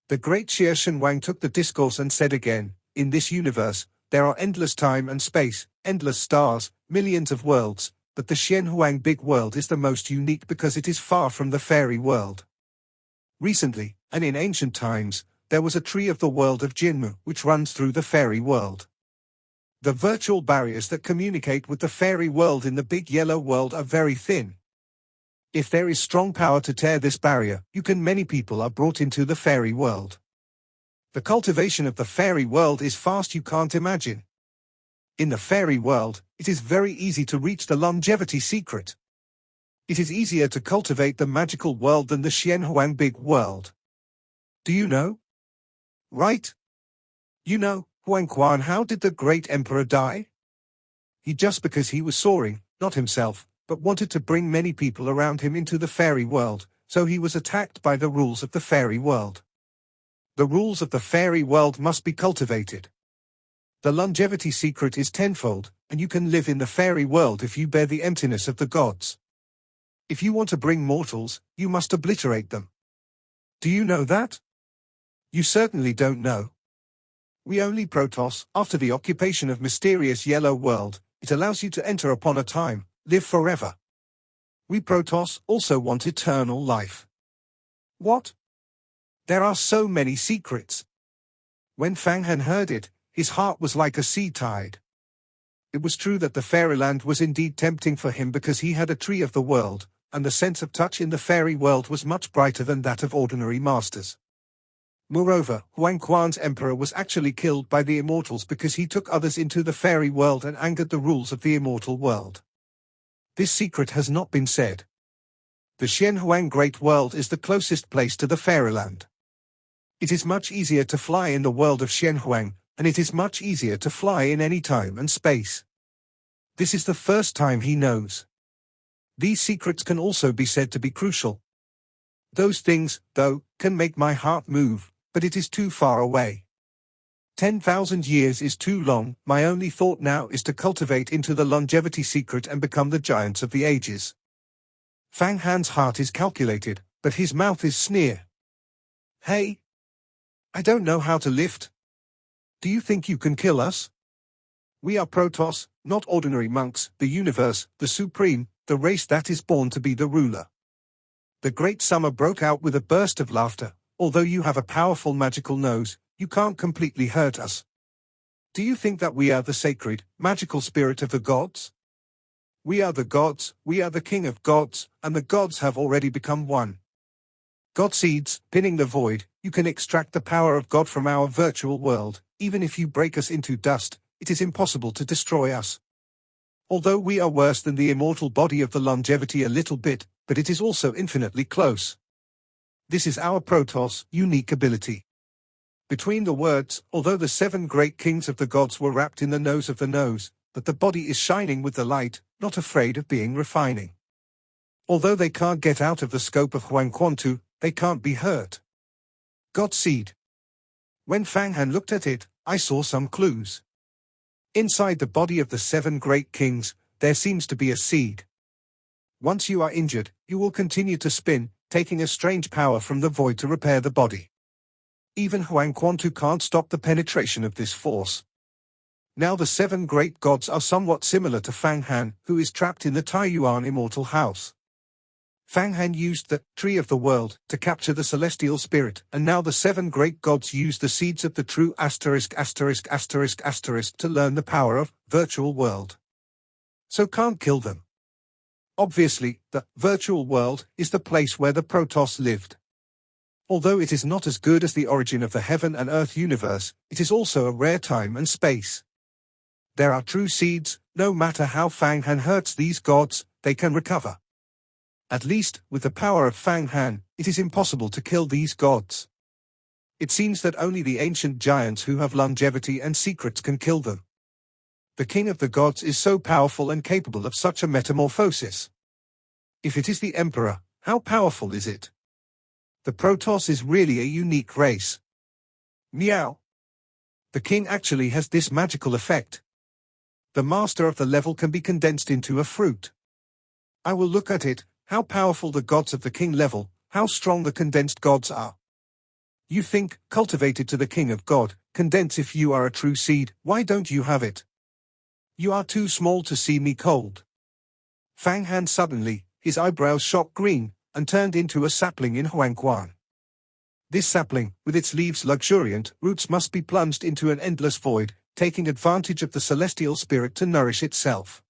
The great Xie Shenwang took the discourse and said again, in this universe, there are endless time and space, endless stars, millions of worlds, but the Xianhuang big world is the most unique because it is far from the fairy world. Recently, and in ancient times, there was a tree of the world of Jinmu which runs through the fairy world. The virtual barriers that communicate with the fairy world in the big yellow world are very thin. If there is strong power to tear this barrier, many people are brought into the fairy world. The cultivation of the fairy world is fast, you can't imagine. In the fairy world, it is very easy to reach the longevity secret. It is easier to cultivate the magical world than the Xianhuang big world. Do you know? Right? You know, Huang Quan, how did the great emperor die? Just because he was soaring, not himself, but wanted to bring many people around him into the fairy world, so he was attacked by the rules of the fairy world. The rules of the fairy world must be cultivated. The longevity secret is tenfold, and you can live in the fairy world if you bear the emptiness of the gods. If you want to bring mortals, you must obliterate them. Do you know that? You certainly don't know. We only Protoss, after the occupation of mysterious yellow world, it allows you to enter upon a time, live forever. We Protoss also want eternal life. What? There are so many secrets. When Fang Han heard it, his heart was like a sea tide. It was true that the fairyland was indeed tempting for him because he had a tree of the world, and the sense of touch in the fairy world was much brighter than that of ordinary masters. Moreover, Huang Quan's emperor was actually killed by the immortals because he took others into the fairy world and angered the rules of the immortal world. This secret has not been said. The Xianhuang Great World is the closest place to the fairyland. It is much easier to fly in the world of Xianhuang, and it is much easier to fly in any time and space. This is the first time he knows. These secrets can also be said to be crucial. Those things, though, can make my heart move, but it is too far away. 10,000 years is too long. My only thought now is to cultivate into the longevity secret and become the giants of the ages. Fang Han's heart is calculated, but his mouth is sneer. Hey! I don't know how to lift. Do you think you can kill us? We are Protoss, not ordinary monks, the universe, the supreme, the race that is born to be the ruler. The great summer broke out with a burst of laughter. Although you have a powerful magical nose, you can't completely hurt us. Do you think that we are the sacred, magical spirit of the gods? We are the gods, we are the king of gods, and the gods have already become one. God seeds, pinning the void, you can extract the power of God from our virtual world. Even if you break us into dust, it is impossible to destroy us. Although we are worse than the immortal body of the longevity a little bit, but it is also infinitely close. This is our Protoss' unique ability. Between the words, although the 7 great kings of the gods were wrapped in the nose of the nose, that the body is shining with the light, not afraid of being refining. Although they can't get out of the scope of Huang Quantu, they can't be hurt. God seed. When Fang Han looked at it, I saw some clues. Inside the body of the 7 great kings, there seems to be a seed. Once you are injured, you will continue to spin, taking a strange power from the void to repair the body. Even Huang Quantu can't stop the penetration of this force. Now the 7 great gods are somewhat similar to Fang Han, who is trapped in the Taiyuan immortal house. Fang Han used the tree of the world to capture the celestial spirit, and now the 7 great gods use the seeds of the true ******* to learn the power of virtual world. So can't kill them. Obviously, the virtual world is the place where the Protoss lived. Although it is not as good as the origin of the heaven and earth universe, it is also a rare time and space. There are true seeds. No matter how Fang Han hurts these gods, they can recover. At least, with the power of Fang Han, it is impossible to kill these gods. It seems that only the ancient giants who have longevity and secrets can kill them. The king of the gods is so powerful and capable of such a metamorphosis. If it is the emperor, how powerful is it? The Protoss is really a unique race. Meow. The king actually has this magical effect. The master of the level can be condensed into a fruit. I will look at it, how powerful the gods of the king level, how strong the condensed gods are. You think, cultivated to the king of God, condense if you are a true seed, why don't you have it? You are too small to see me cold. Fang Han suddenly, his eyebrows shot green, and turned into a sapling in Huangquan. This sapling, with its leaves luxuriant, roots must be plunged into an endless void, taking advantage of the celestial spirit to nourish itself.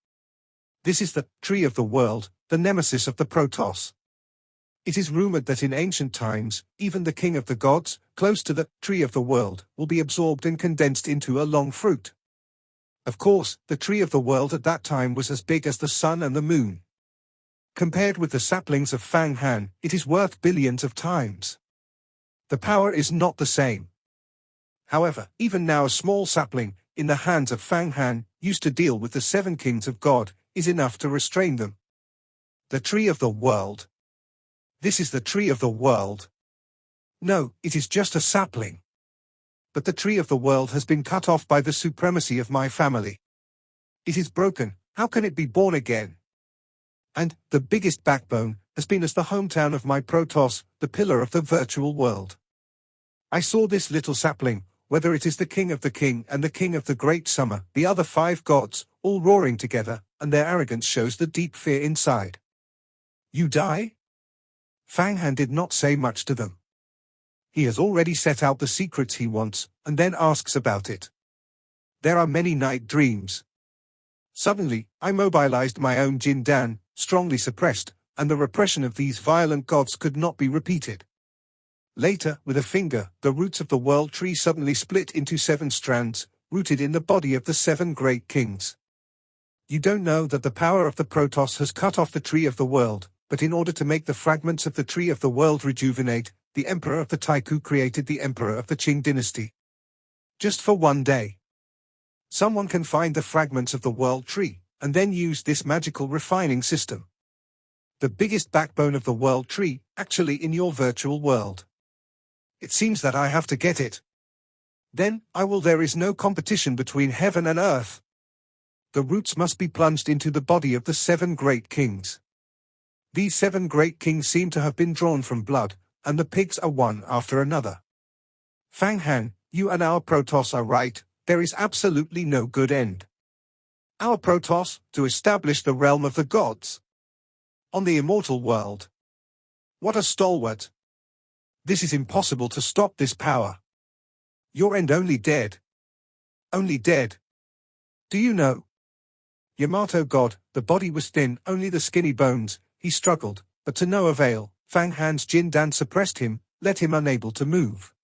This is the tree of the world, the nemesis of the Protoss. It is rumored that in ancient times, even the king of the gods, close to the tree of the world, will be absorbed and condensed into a long fruit. Of course, the tree of the world at that time was as big as the sun and the moon. Compared with the saplings of Fang Han, it is worth billions of times. The power is not the same. However, even now a small sapling, in the hands of Fang Han, used to deal with the 7 kings of God, is enough to restrain them. The tree of the world. This is the tree of the world. No, it is just a sapling. But the tree of the world has been cut off by the supremacy of my family. It is broken, how can it be born again? And, the biggest backbone, has been as the hometown of my Protoss, the pillar of the virtual world. I saw this little sapling, whether it is the king of the king and the king of the great summer, the other 5 gods, all roaring together, and their arrogance shows the deep fear inside. You die? Fang Han did not say much to them. He has already set out the secrets he wants, and then asks about it. There are many night dreams. Suddenly, I mobilized my own Jin Dan, strongly suppressed, and the repression of these violent gods could not be repeated. Later, with a finger, the roots of the world tree suddenly split into 7 strands, rooted in the body of the 7 great kings. You don't know that the power of the Protoss has cut off the tree of the world, but in order to make the fragments of the tree of the world rejuvenate, the emperor of the Taiku created the emperor of the Qing dynasty. Just for one day. Someone can find the fragments of the world tree, and then use this magical refining system. The biggest backbone of the world tree, actually in your virtual world. It seems that I have to get it. Then, there is no competition between heaven and earth. The roots must be plunged into the body of the 7 great kings. These 7 great kings seem to have been drawn from blood, and the pigs are one after another. Fang Han, you and our Protoss are right, there is absolutely no good end. Our Protoss, to establish the realm of the gods. On the immortal world. What a stalwart. This is impossible to stop this power. Your end only dead. Only dead. Do you know? Yamato God, the body was thin, only the skinny bones, he struggled, but to no avail. Fang Han's Jindan suppressed him, let him unable to move.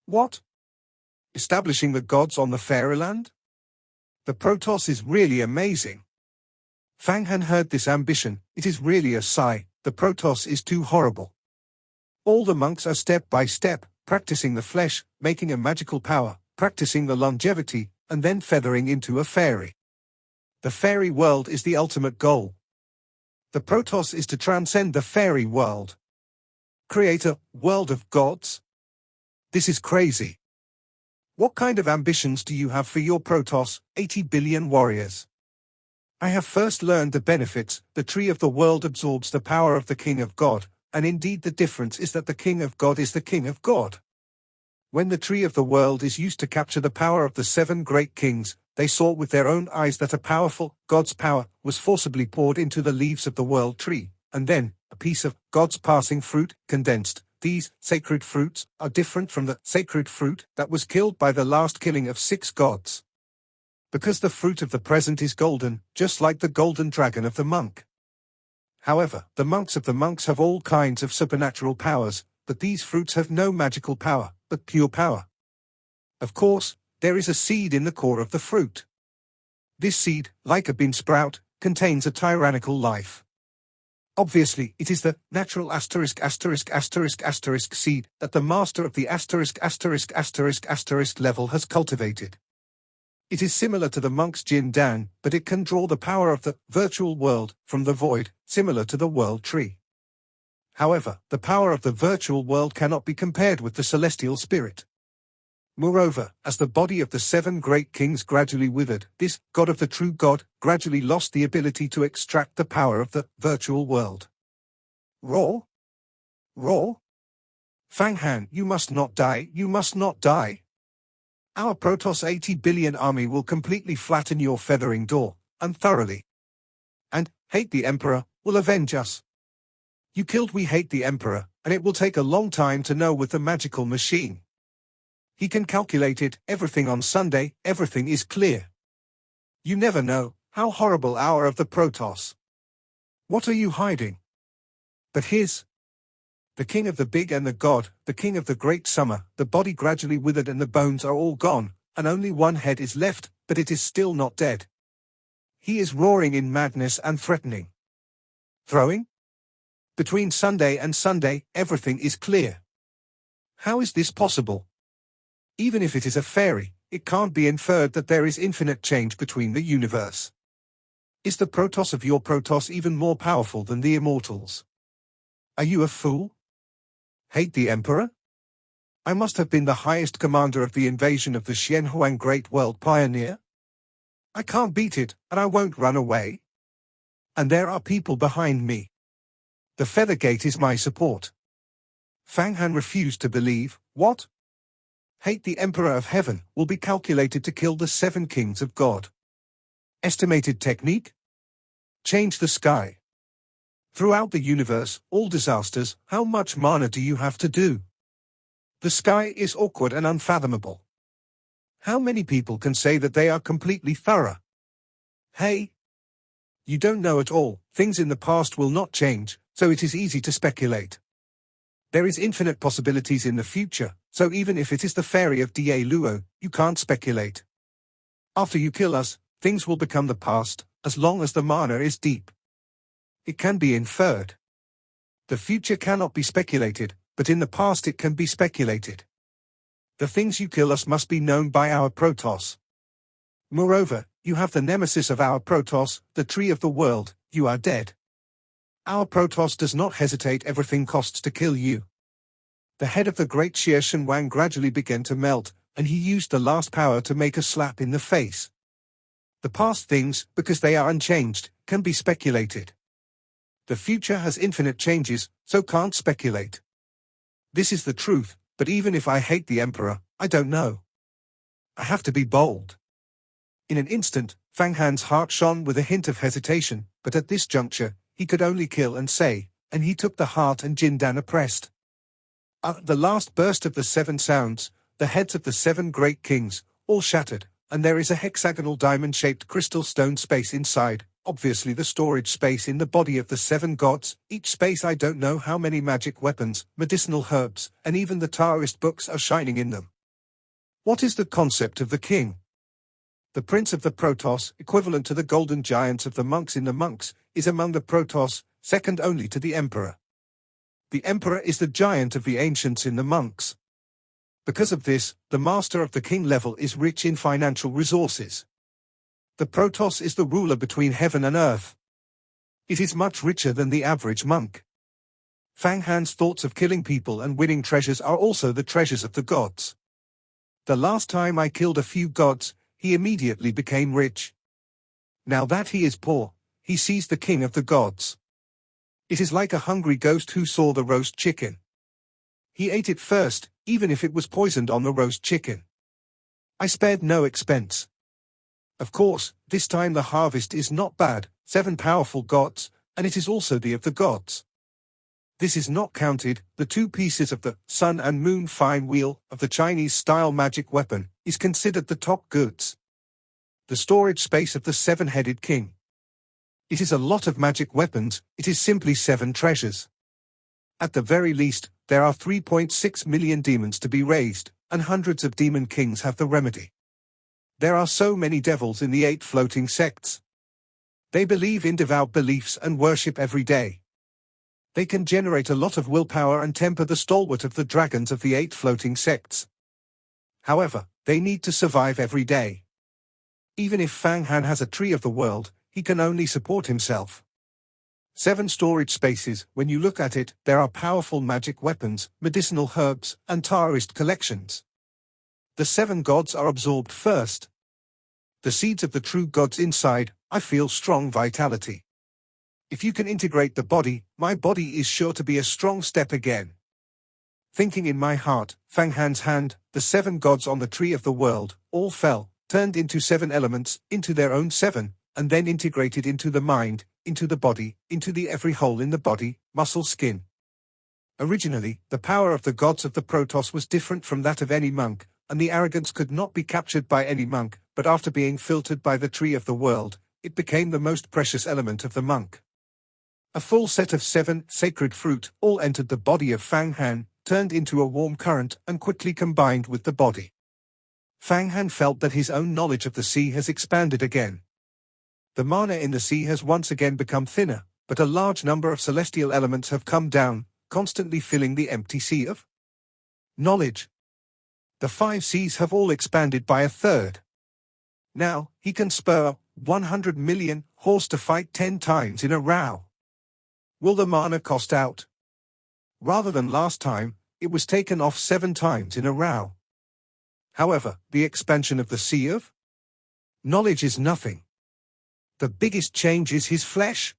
What? Establishing the gods on the Fairyland? The Protoss is really amazing. Fang Han heard this ambition, it is really a sigh, the Protoss is too horrible. All the monks are step by step, practicing the flesh, making a magical power, practicing the longevity, and then feathering into a fairy. The fairy world is the ultimate goal. The Protoss is to transcend the fairy world. Create a world of gods? This is crazy. What kind of ambitions do you have for your Protoss, 80 billion warriors? I have first learned the benefits, the tree of the world absorbs the power of the King of God, and indeed the difference is that the King of God is the King of God. When the tree of the world is used to capture the power of the 7 great kings, they saw with their own eyes that a powerful, God's power, was forcibly poured into the leaves of the world tree, and then, a piece of God's passing fruit, condensed. These sacred fruits are different from the sacred fruit that was killed by the last killing of 6 gods. Because the fruit of the present is golden, just like the golden dragon of the monk. However, the monks of the monks have all kinds of supernatural powers, but these fruits have no magical power, but pure power. Of course, there is a seed in the core of the fruit. This seed, like a bean sprout, contains a tyrannical life. Obviously, it is the natural ****** seed that the master of the ***** level has cultivated. It is similar to the monk's Jin Dan, but it can draw the power of the virtual world from the void, similar to the world tree. However, the power of the virtual world cannot be compared with the celestial spirit. Moreover, as the body of the 7 great kings gradually withered, this God of the true God gradually lost the ability to extract the power of the virtual world. Raw? Raw? Fang Han, you must not die, you must not die. Our Protoss 80 billion army will completely flatten your feathering door, and thoroughly. And, hate the Emperor, will avenge us. You killed We Hate the Emperor, and it will take a long time to know with the magical machine. He can calculate it, everything on Sunday, everything is clear. You never know, how horrible hour of the Protoss. What are you hiding? But his. The king of the big and the god, the king of the great summer, the body gradually withered and the bones are all gone, and only one head is left, but it is still not dead. He is roaring in madness and threatening. Throwing? Between Sunday and Sunday, everything is clear. How is this possible? Even if it is a fairy, it can't be inferred that there is infinite change between the universe. Is the Protoss of your Protoss even more powerful than the Immortals? Are you a fool? Hate the Emperor? I must have been the highest commander of the invasion of the Xianhuang Great World Pioneer. I can't beat it, and I won't run away. And there are people behind me. The Feather Gate is my support. Fang Han refused to believe. What? Hate the Emperor of Heaven will be calculated to kill the 7 kings of God. Estimated technique? Change the sky. Throughout the universe, all disasters, how much mana do you have to do? The sky is awkward and unfathomable. How many people can say that they are completely thorough? Hey! You don't know at all, things in the past will not change, so it is easy to speculate. There is infinite possibilities in the future, so even if it is the fairy of Da Luo, you can't speculate. After you kill us, things will become the past, as long as the mana is deep. It can be inferred. The future cannot be speculated, but in the past it can be speculated. The things you kill us must be known by our Protoss. Moreover, you have the nemesis of our Protoss, the tree of the world, you are dead. Our Protoss does not hesitate, everything costs to kill you. The head of the great Xie Shenwang gradually began to melt. and he used the last power to make a slap in the face. The past things, because they are unchanged, can be speculated. The future has infinite changes, so can't speculate. This is the truth, but even if I hate the emperor, I don't know. I have to be bold. In an instant, Fang Han's heart shone with a hint of hesitation, but at this juncture, he could only kill and say, and he took the heart and Jindan oppressed. At the last burst of the 7 sounds, the heads of the 7 great kings, all shattered, and there is a hexagonal diamond-shaped crystal stone space inside, obviously the storage space in the body of the 7 gods. Each space I don't know how many magic weapons, medicinal herbs, and even the Taoist books are shining in them. What is the concept of the king? The prince of the Protoss, equivalent to the golden giants of the monks in the monks, is among the Protoss, second only to the emperor. The emperor is the giant of the ancients in the monks. Because of this, the master of the king level is rich in financial resources. The Protoss is the ruler between heaven and earth. It is much richer than the average monk. Fang Han's thoughts of killing people and winning treasures are also the treasures of the gods. The last time I killed a few gods, he immediately became rich. Now that he is poor, he sees the king of the gods. It is like a hungry ghost who saw the roast chicken. He ate it first, even if it was poisoned on the roast chicken. I spared no expense. Of course, this time the harvest is not bad, 7 powerful gods, and it is also the of the gods. This is not counted, the 2 pieces of the sun and moon fine wheel of the Chinese-style magic weapon is considered the top goods. The storage space of the 7-headed king. It is a lot of magic weapons, it is simply 7 treasures. At the very least, there are 3.6 million demons to be raised, and hundreds of demon kings have the remedy. There are so many devils in the 8 floating sects. They believe in devout beliefs and worship every day. They can generate a lot of willpower and temper the stalwart of the dragons of the 8 floating sects. However, they need to survive every day. Even if Fang Han has a tree of the world, he can only support himself. 7 storage spaces, when you look at it, there are powerful magic weapons, medicinal herbs, and Taoist collections. The 7 gods are absorbed first. The seeds of the true gods inside, I feel strong vitality. If you can integrate the body, my body is sure to be a strong step again. Thinking in my heart, Fang Han's hand, the 7 gods on the tree of the world, all fell, turned into 7 elements, into their own 7, and then integrated into the mind, into the body, into the every hole in the body, muscle, skin. Originally, the power of the gods of the Protoss was different from that of any monk, and the arrogance could not be captured by any monk, but after being filtered by the tree of the world, it became the most precious element of the monk. A full set of 7 sacred fruit all entered the body of Fang Han, turned into a warm current and quickly combined with the body. Fang Han felt that his own knowledge of the sea has expanded again. The mana in the sea has once again become thinner, but a large number of celestial elements have come down, constantly filling the empty sea of knowledge. The 5 seas have all expanded by a third. Now, he can spur 100 million horse to fight 10 times in a row. Will the mana cost out? Rather than last time, it was taken off 7 times in a row. However, the expansion of the sea of knowledge is nothing. The biggest change is his flesh.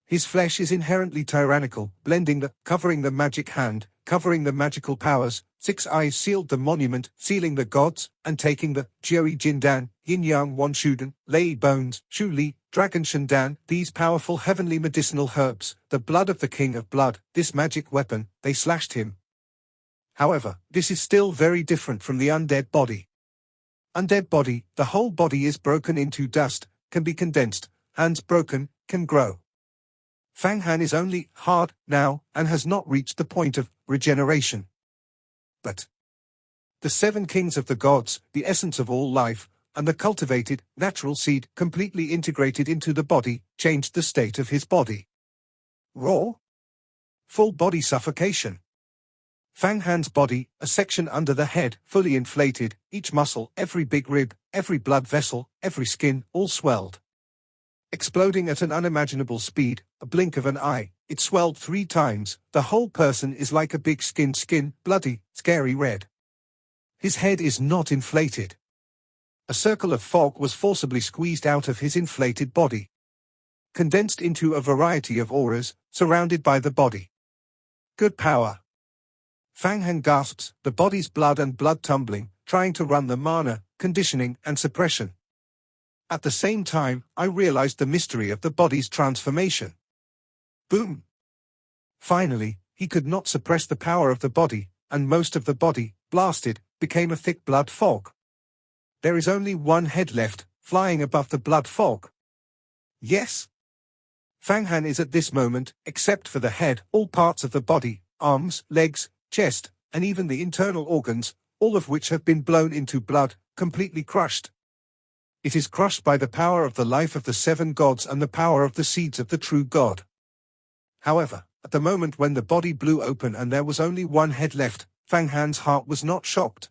His flesh is inherently tyrannical, blending covering the magic hand, covering the magical powers, 6 eyes sealed the monument, sealing the gods, and taking the Jiui Jindan, Yin Yang Wan Shudan, Lei Bones, Shu Li, Dragon Shandan, these powerful heavenly medicinal herbs, the blood of the king of blood, this magic weapon, they slashed him. However, this is still very different from the undead body. Undead body, the whole body is broken into dust, can be condensed, hands broken, can grow. Fang Han is only hard now and has not reached the point of regeneration. But the 7 kings of the gods, the essence of all life, and the cultivated, natural seed completely integrated into the body, changed the state of his body. Raw? Full body suffocation. Fang Han's body, a section under the head, fully inflated, each muscle, every big rib, every blood vessel, every skin, all swelled. Exploding at an unimaginable speed, a blink of an eye, it swelled 3 times, the whole person is like a big skin, bloody, scary red. His head is not inflated. A circle of fog was forcibly squeezed out of his inflated body, condensed into a variety of auras, surrounded by the body. Good power. Fang Han gasps, the body's blood and blood tumbling, trying to run the mana, conditioning, and suppression. At the same time, I realized the mystery of the body's transformation. Boom! Finally, he could not suppress the power of the body, and most of the body, blasted, became a thick blood fog. There is only one head left, flying above the blood fog. Yes. Fang Han is at this moment, except for the head, all parts of the body, arms, legs, chest, and even the internal organs, all of which have been blown into blood, completely crushed. It is crushed by the power of the life of the 7 gods and the power of the seeds of the true God. However, at the moment when the body blew open and there was only one head left, Fang Han's heart was not shocked.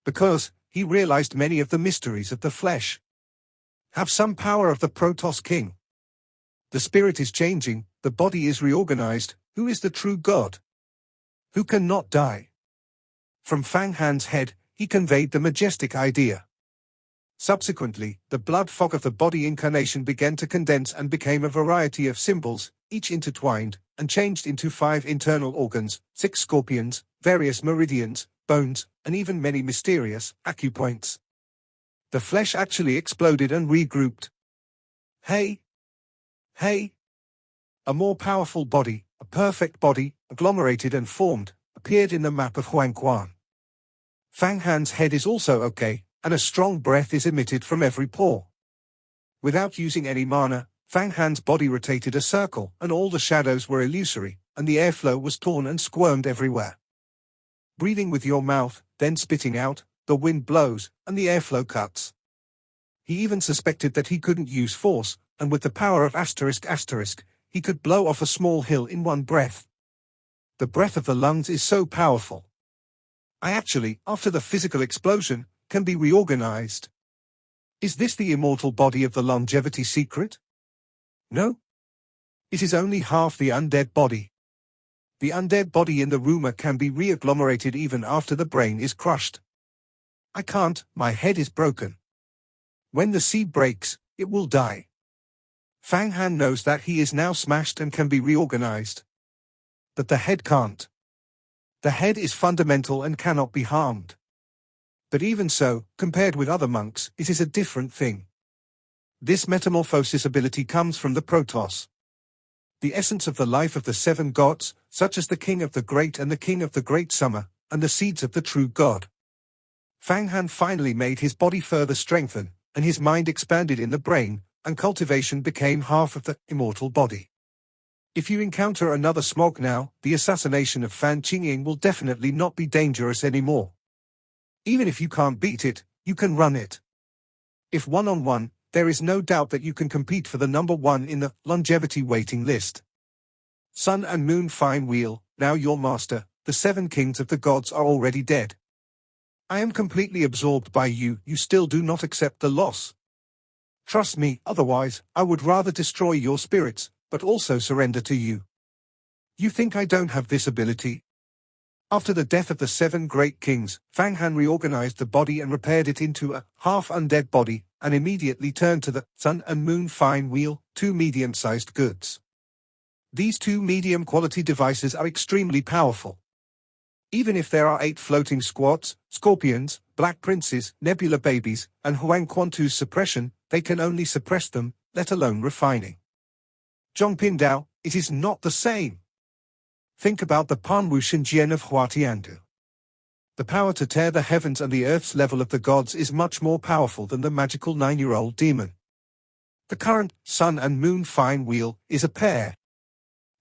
Because he realized many of the mysteries of the flesh have some power of the Protoss King. The spirit is changing, the body is reorganized. Who is the true God? Who cannot die? From Fang Han's head, he conveyed the majestic idea. Subsequently, the blood fog of the body incarnation began to condense and became a variety of symbols, each intertwined, and changed into 5 internal organs, 6 scorpions, various meridians, bones, and even many mysterious acupoints. The flesh actually exploded and regrouped. Hey! Hey! A more powerful body, a perfect body, agglomerated and formed, appeared in the map of Huangquan. Fang Han's head is also okay, and a strong breath is emitted from every pore. Without using any mana, Fang Han's body rotated a circle, and all the shadows were illusory, and the airflow was torn and squirmed everywhere. Breathing with your mouth, then spitting out, the wind blows, and the airflow cuts. He even suspected that he couldn't use force, and with the power of ***, he could blow off a small hill in one breath. The breath of the lungs is so powerful. I actually, after the physical explosion, can be reorganized. Is this the immortal body of the longevity secret? No. It is only half the undead body. The undead body in the rumor can be re-agglomerated even after the brain is crushed. I can't, my head is broken. When the seed breaks, it will die. Fang Han knows that he is now smashed and can be reorganized. But the head can't. The head is fundamental and cannot be harmed. But even so, compared with other monks, it is a different thing. This metamorphosis ability comes from the Protoss. The essence of the life of the 7 gods, such as the King of the Great and the King of the Great Summer, and the seeds of the true God. Fang Han finally made his body further strengthen, and his mind expanded in the brain, and cultivation became half of the immortal body. If you encounter another smog now, the assassination of Fan Qingying will definitely not be dangerous anymore. Even if you can't beat it, you can run it. If one-on-one, there is no doubt that you can compete for the number 1 in the longevity waiting list. Sun and Moon Fine Wheel, now your master, the 7 kings of the gods are already dead. I am completely absorbed by you, you still do not accept the loss. Trust me, otherwise, I would rather destroy your spirits, but also surrender to you. You think I don't have this ability? After the death of the 7 great kings, Fang Han reorganized the body and repaired it into a half-undead body, and immediately turned to the Sun and Moon Fine Wheel, 2 medium-sized goods. These 2 medium-quality devices are extremely powerful. Even if there are 8 floating squads, scorpions, black princes, nebula babies, and Huang Quantu's suppression, they can only suppress them, let alone refining. Zhongpin Dao, it is not the same. Think about the Panwu Shenjian of Huatiandu. The power to tear the heavens and the earth's level of the gods is much more powerful than the magical 9-year-old demon. The current Sun and Moon Fine Wheel is a pair.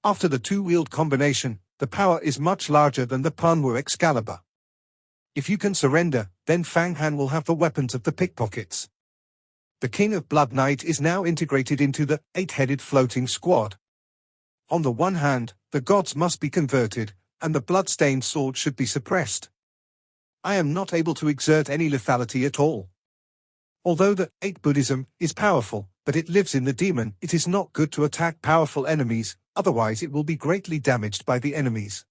After the 2-wheeled combination, the power is much larger than the Panwu Excalibur. If you can surrender, then Fang Han will have the weapons of the pickpockets. The King of Blood Knight is now integrated into the 8-headed floating squad. On the one hand, the gods must be converted, and the blood-stained sword should be suppressed. I am not able to exert any lethality at all. Although the 8 Buddhism is powerful, but it lives in the demon, it is not good to attack powerful enemies, otherwise it will be greatly damaged by the enemies.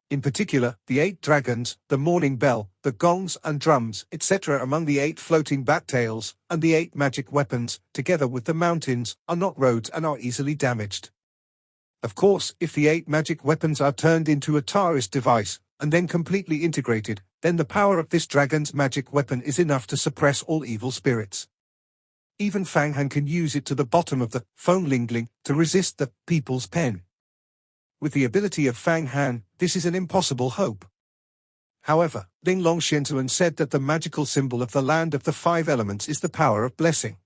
In particular, the 8 dragons, the morning bell, the gongs and drums, etc. among the 8 floating bat tails, and the 8 magic weapons, together with the mountains, are not roads and are easily damaged. Of course, if the 8 magic weapons are turned into a Taoist device, and then completely integrated, then the power of this dragon's magic weapon is enough to suppress all evil spirits. Even Fang Han can use it to the bottom of the phone Lingling to resist the people's pen. With the ability of Fang Han, this is an impossible hope. However, Ling Long Shentuan said that the magical symbol of the land of the 5 elements is the power of blessing.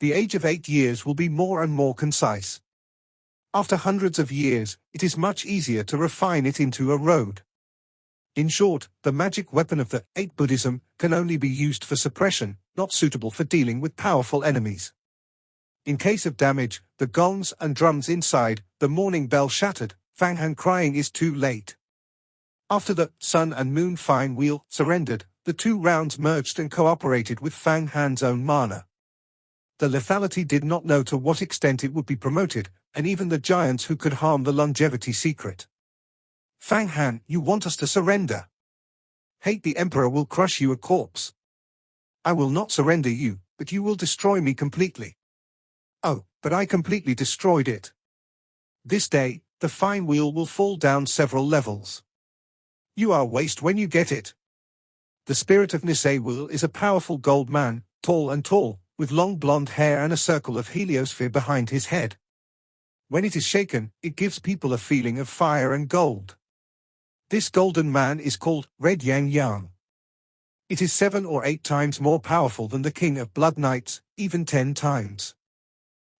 The age of 8 years will be more and more concise. After hundreds of years, it is much easier to refine it into a road. In short, the magic weapon of the 8 Buddhism can only be used for suppression, not suitable for dealing with powerful enemies. In case of damage, the gongs and drums inside, the morning bell shattered, Fang Han crying is too late. After the sun and moon fine wheel surrendered, the 2 rounds merged and cooperated with Fang Han's own mana. The lethality did not know to what extent it would be promoted, and even the giants who could harm the longevity secret. Fang Han, you want us to surrender? Hate the Emperor will crush you a corpse. I will not surrender you, but you will destroy me completely. Oh, but I completely destroyed it. This day, the fine wheel will fall down several levels. You are waste when you get it. The spirit of Nisei Will is a powerful gold man, tall, with long blonde hair and a circle of heliosphere behind his head. When it is shaken, it gives people a feeling of fire and gold. This golden man is called Red Yang Yang. It is 7 or 8 times more powerful than the King of Blood Knights, even 10 times.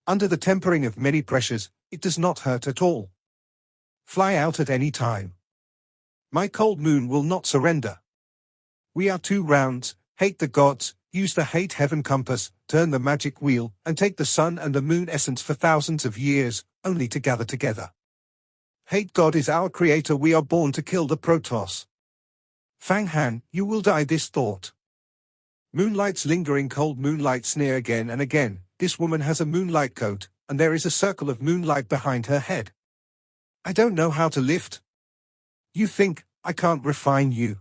Under the tempering of many pressures, it does not hurt at all. Fly out at any time. My cold moon will not surrender. We are 2 rounds, hate the gods, use the hate heaven compass, turn the magic wheel, and take the sun and the moon essence for thousands of years, only to gather together. Hate God is our creator, we are born to kill the Protoss. Fang Han, you will die this thought. Moonlight's lingering cold moonlight sneer again and again, this woman has a moonlight coat, and there is a circle of moonlight behind her head. I don't know how to lift. You think, I can't refine you.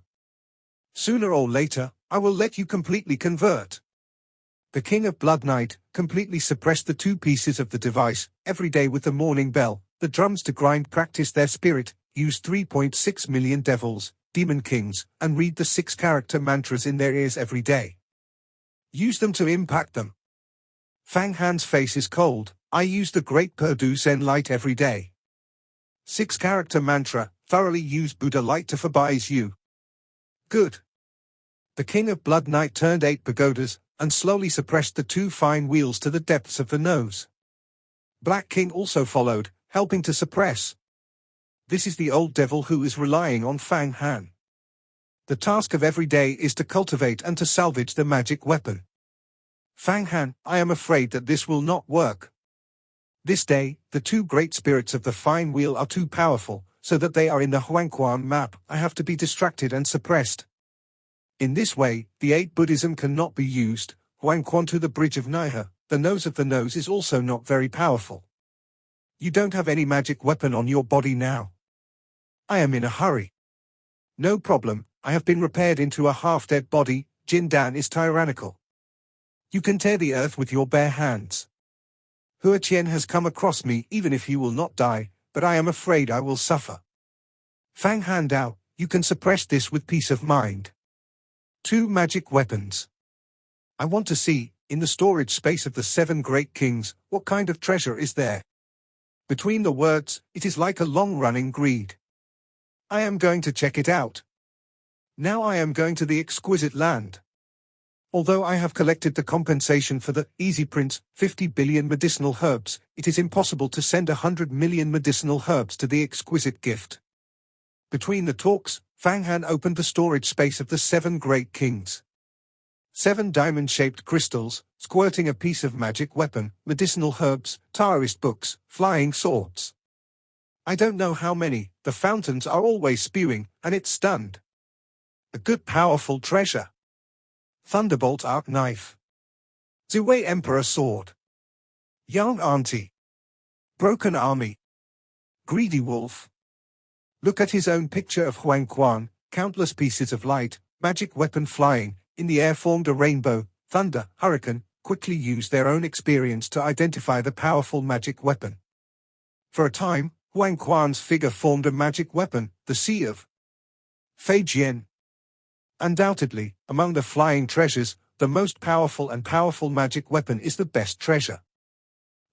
Sooner or later, I will let you completely convert. The King of Blood Knight completely suppressed the 2 pieces of the device, every day with the morning bell, the drums to grind practice their spirit, use 3.6 million devils, demon kings, and read the 6-character mantras in their ears every day. Use them to impact them. Fang Han's face is cold, I use the Great Purdue Zen light every day. 6-character mantra, thoroughly use Buddha light to forbise you. Good. The King of Blood Knight turned 8 pagodas, and slowly suppressed the 2 fine wheels to the depths of the nose. Black King also followed, helping to suppress. This is the old devil who is relying on Fang Han. The task of every day is to cultivate and to salvage the magic weapon. Fang Han, I am afraid that this will not work. This day, the 2 great spirits of the fine wheel are too powerful, so that they are in the Huangquan map, I have to be distracted and suppressed. In this way, the 8 Buddhism cannot be used, Huangquan to the bridge of Naiha, the nose of the nose is also not very powerful. You don't have any magic weapon on your body now. I am in a hurry. No problem, I have been repaired into a half-dead body, Jin Dan is tyrannical. You can tear the earth with your bare hands. Hua Qian has come across me even if he will not die, but I am afraid I will suffer. Fang Han Dao, you can suppress this with peace of mind. 2 magic weapons. I want to see, in the storage space of the 7 great kings, what kind of treasure is there. Between the words, it is like a long-running greed. I am going to check it out. Now I am going to the exquisite land. Although I have collected the compensation for the Easy Prince, 50 billion medicinal herbs, it is impossible to send 100 million medicinal herbs to the exquisite gift. Between the talks, Fang Han opened the storage space of the 7 great kings. 7 diamond-shaped crystals, squirting a piece of magic weapon, medicinal herbs, Taoist books, flying swords. I don't know how many, the fountains are always spewing, and it's stunned. A good powerful treasure. Thunderbolt arc knife. Ziwei Emperor sword. Young auntie. Broken army. Greedy wolf. Look at his own picture of Huang Quan. Countless pieces of light, magic weapon flying, in the air formed a rainbow, thunder, hurricane, quickly used their own experience to identify the powerful magic weapon. For a time, Huang Quan's figure formed a magic weapon, the Sea of Feijian. Undoubtedly, among the flying treasures, the most powerful magic weapon is the best treasure.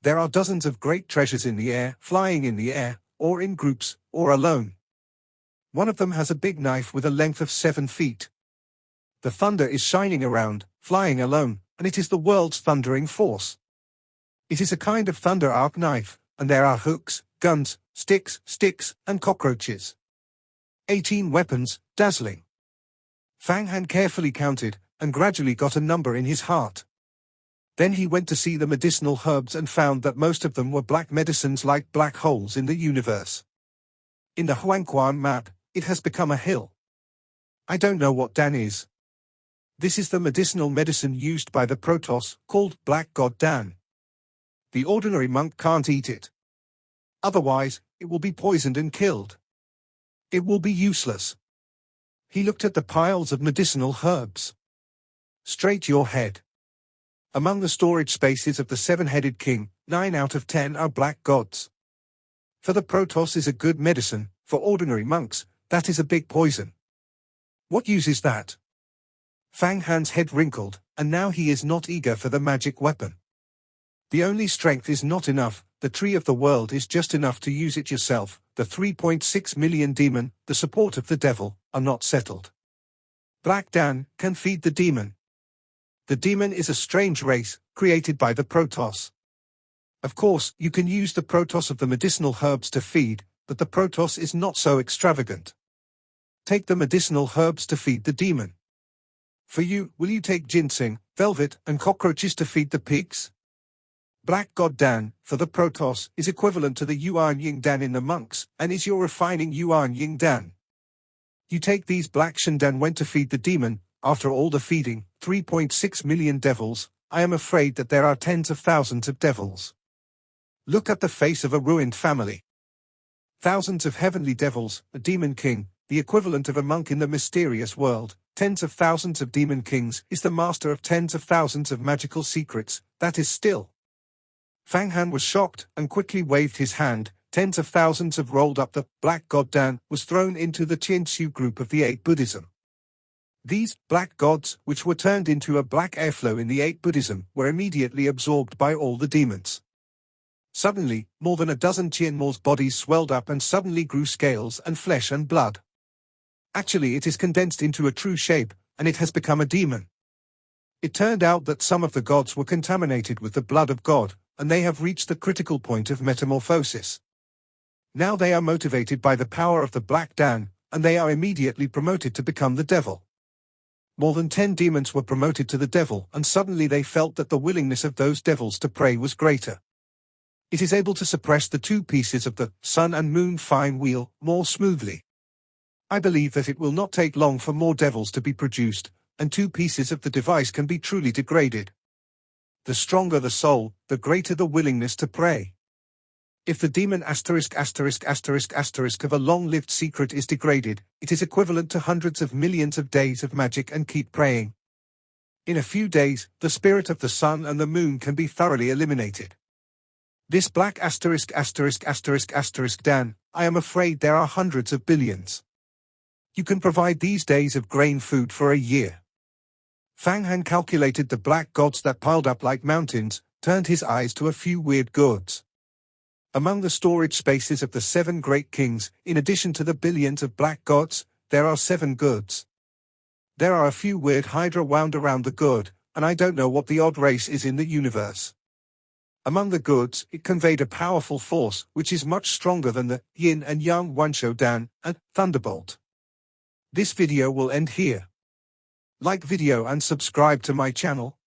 There are dozens of great treasures in the air, flying in the air, or in groups, or alone. One of them has a big knife with a length of 7 feet. The thunder is shining around, flying alone, and it is the world's thundering force. It is a kind of thunder arc knife, and there are hooks, guns, sticks, and cockroaches. 18 weapons, dazzling. Fang Han carefully counted, and gradually got a number in his heart. Then he went to see the medicinal herbs and found that most of them were black medicines like black holes in the universe. In the Huangquan map, it has become a hill. I don't know what Dan is. This is the medicinal medicine used by the Protoss, called Black God Dan. The ordinary monk can't eat it. Otherwise, it will be poisoned and killed. It will be useless. He looked at the piles of medicinal herbs. Straight your head. Among the storage spaces of the 7-headed king, 9 out of 10 are black gods. For the Protoss is a good medicine, for ordinary monks, that is a big poison. What use is that? Fang Han's head wrinkled, and now he is not eager for the magic weapon. The only strength is not enough, the tree of the world is just enough to use it yourself, the 3.6 million demon, the support of the devil, are not settled. Black Dan can feed the demon. The demon is a strange race, created by the Protoss. Of course, you can use the Protoss of the medicinal herbs to feed, but the Protoss is not so extravagant. Take the medicinal herbs to feed the demon. For you, will you take ginseng, velvet, and cockroaches to feed the pigs? Black God Dan, for the Protoss, is equivalent to the Yuan Ying Dan in the monks, and is your refining Yuan Ying Dan. You take these black Shandan when to feed the demon, after all the feeding, 3.6 million devils, I am afraid that there are tens of thousands of devils. Look at the face of a ruined family. Thousands of heavenly devils, a demon king, the equivalent of a monk in the mysterious world, tens of thousands of demon kings, is the master of tens of thousands of magical secrets, that is still. Fang Han was shocked, and quickly waved his hand, tens of thousands of rolled up the Black God Dan was thrown into the Qianxu group of the 8 Buddhism. These black gods, which were turned into a black airflow in the 8 Buddhism, were immediately absorbed by all the demons. Suddenly, more than a dozen Qianmo's bodies swelled up and suddenly grew scales and flesh and blood. Actually, it is condensed into a true shape, and it has become a demon. It turned out that some of the gods were contaminated with the blood of God, and they have reached the critical point of metamorphosis. Now they are motivated by the power of the Black Dan, and they are immediately promoted to become the devil. More than 10 demons were promoted to the devil, and suddenly they felt that the willingness of those devils to pray was greater. It is able to suppress the 2 pieces of the sun and moon fine wheel more smoothly. I believe that it will not take long for more devils to be produced, and 2 pieces of the device can be truly degraded. The stronger the soul, the greater the willingness to pray. If the demon of a long-lived secret is degraded, it is equivalent to hundreds of millions of days of magic and keep praying. In a few days, the spirit of the sun and the moon can be thoroughly eliminated. This black Dan, I am afraid there are hundreds of billions. You can provide these days of grain food for a year. Fang Han calculated the black gods that piled up like mountains, turned his eyes to a few weird gods. Among the storage spaces of the 7 great kings, in addition to the billions of black gods, there are 7 gods. There are a few weird hydra wound around the god, and I don't know what the odd race is in the universe. Among the gods, it conveyed a powerful force, which is much stronger than the yin and yang Wanshou Dan and Thunderbolt. This video will end here. Like video and subscribe to my channel.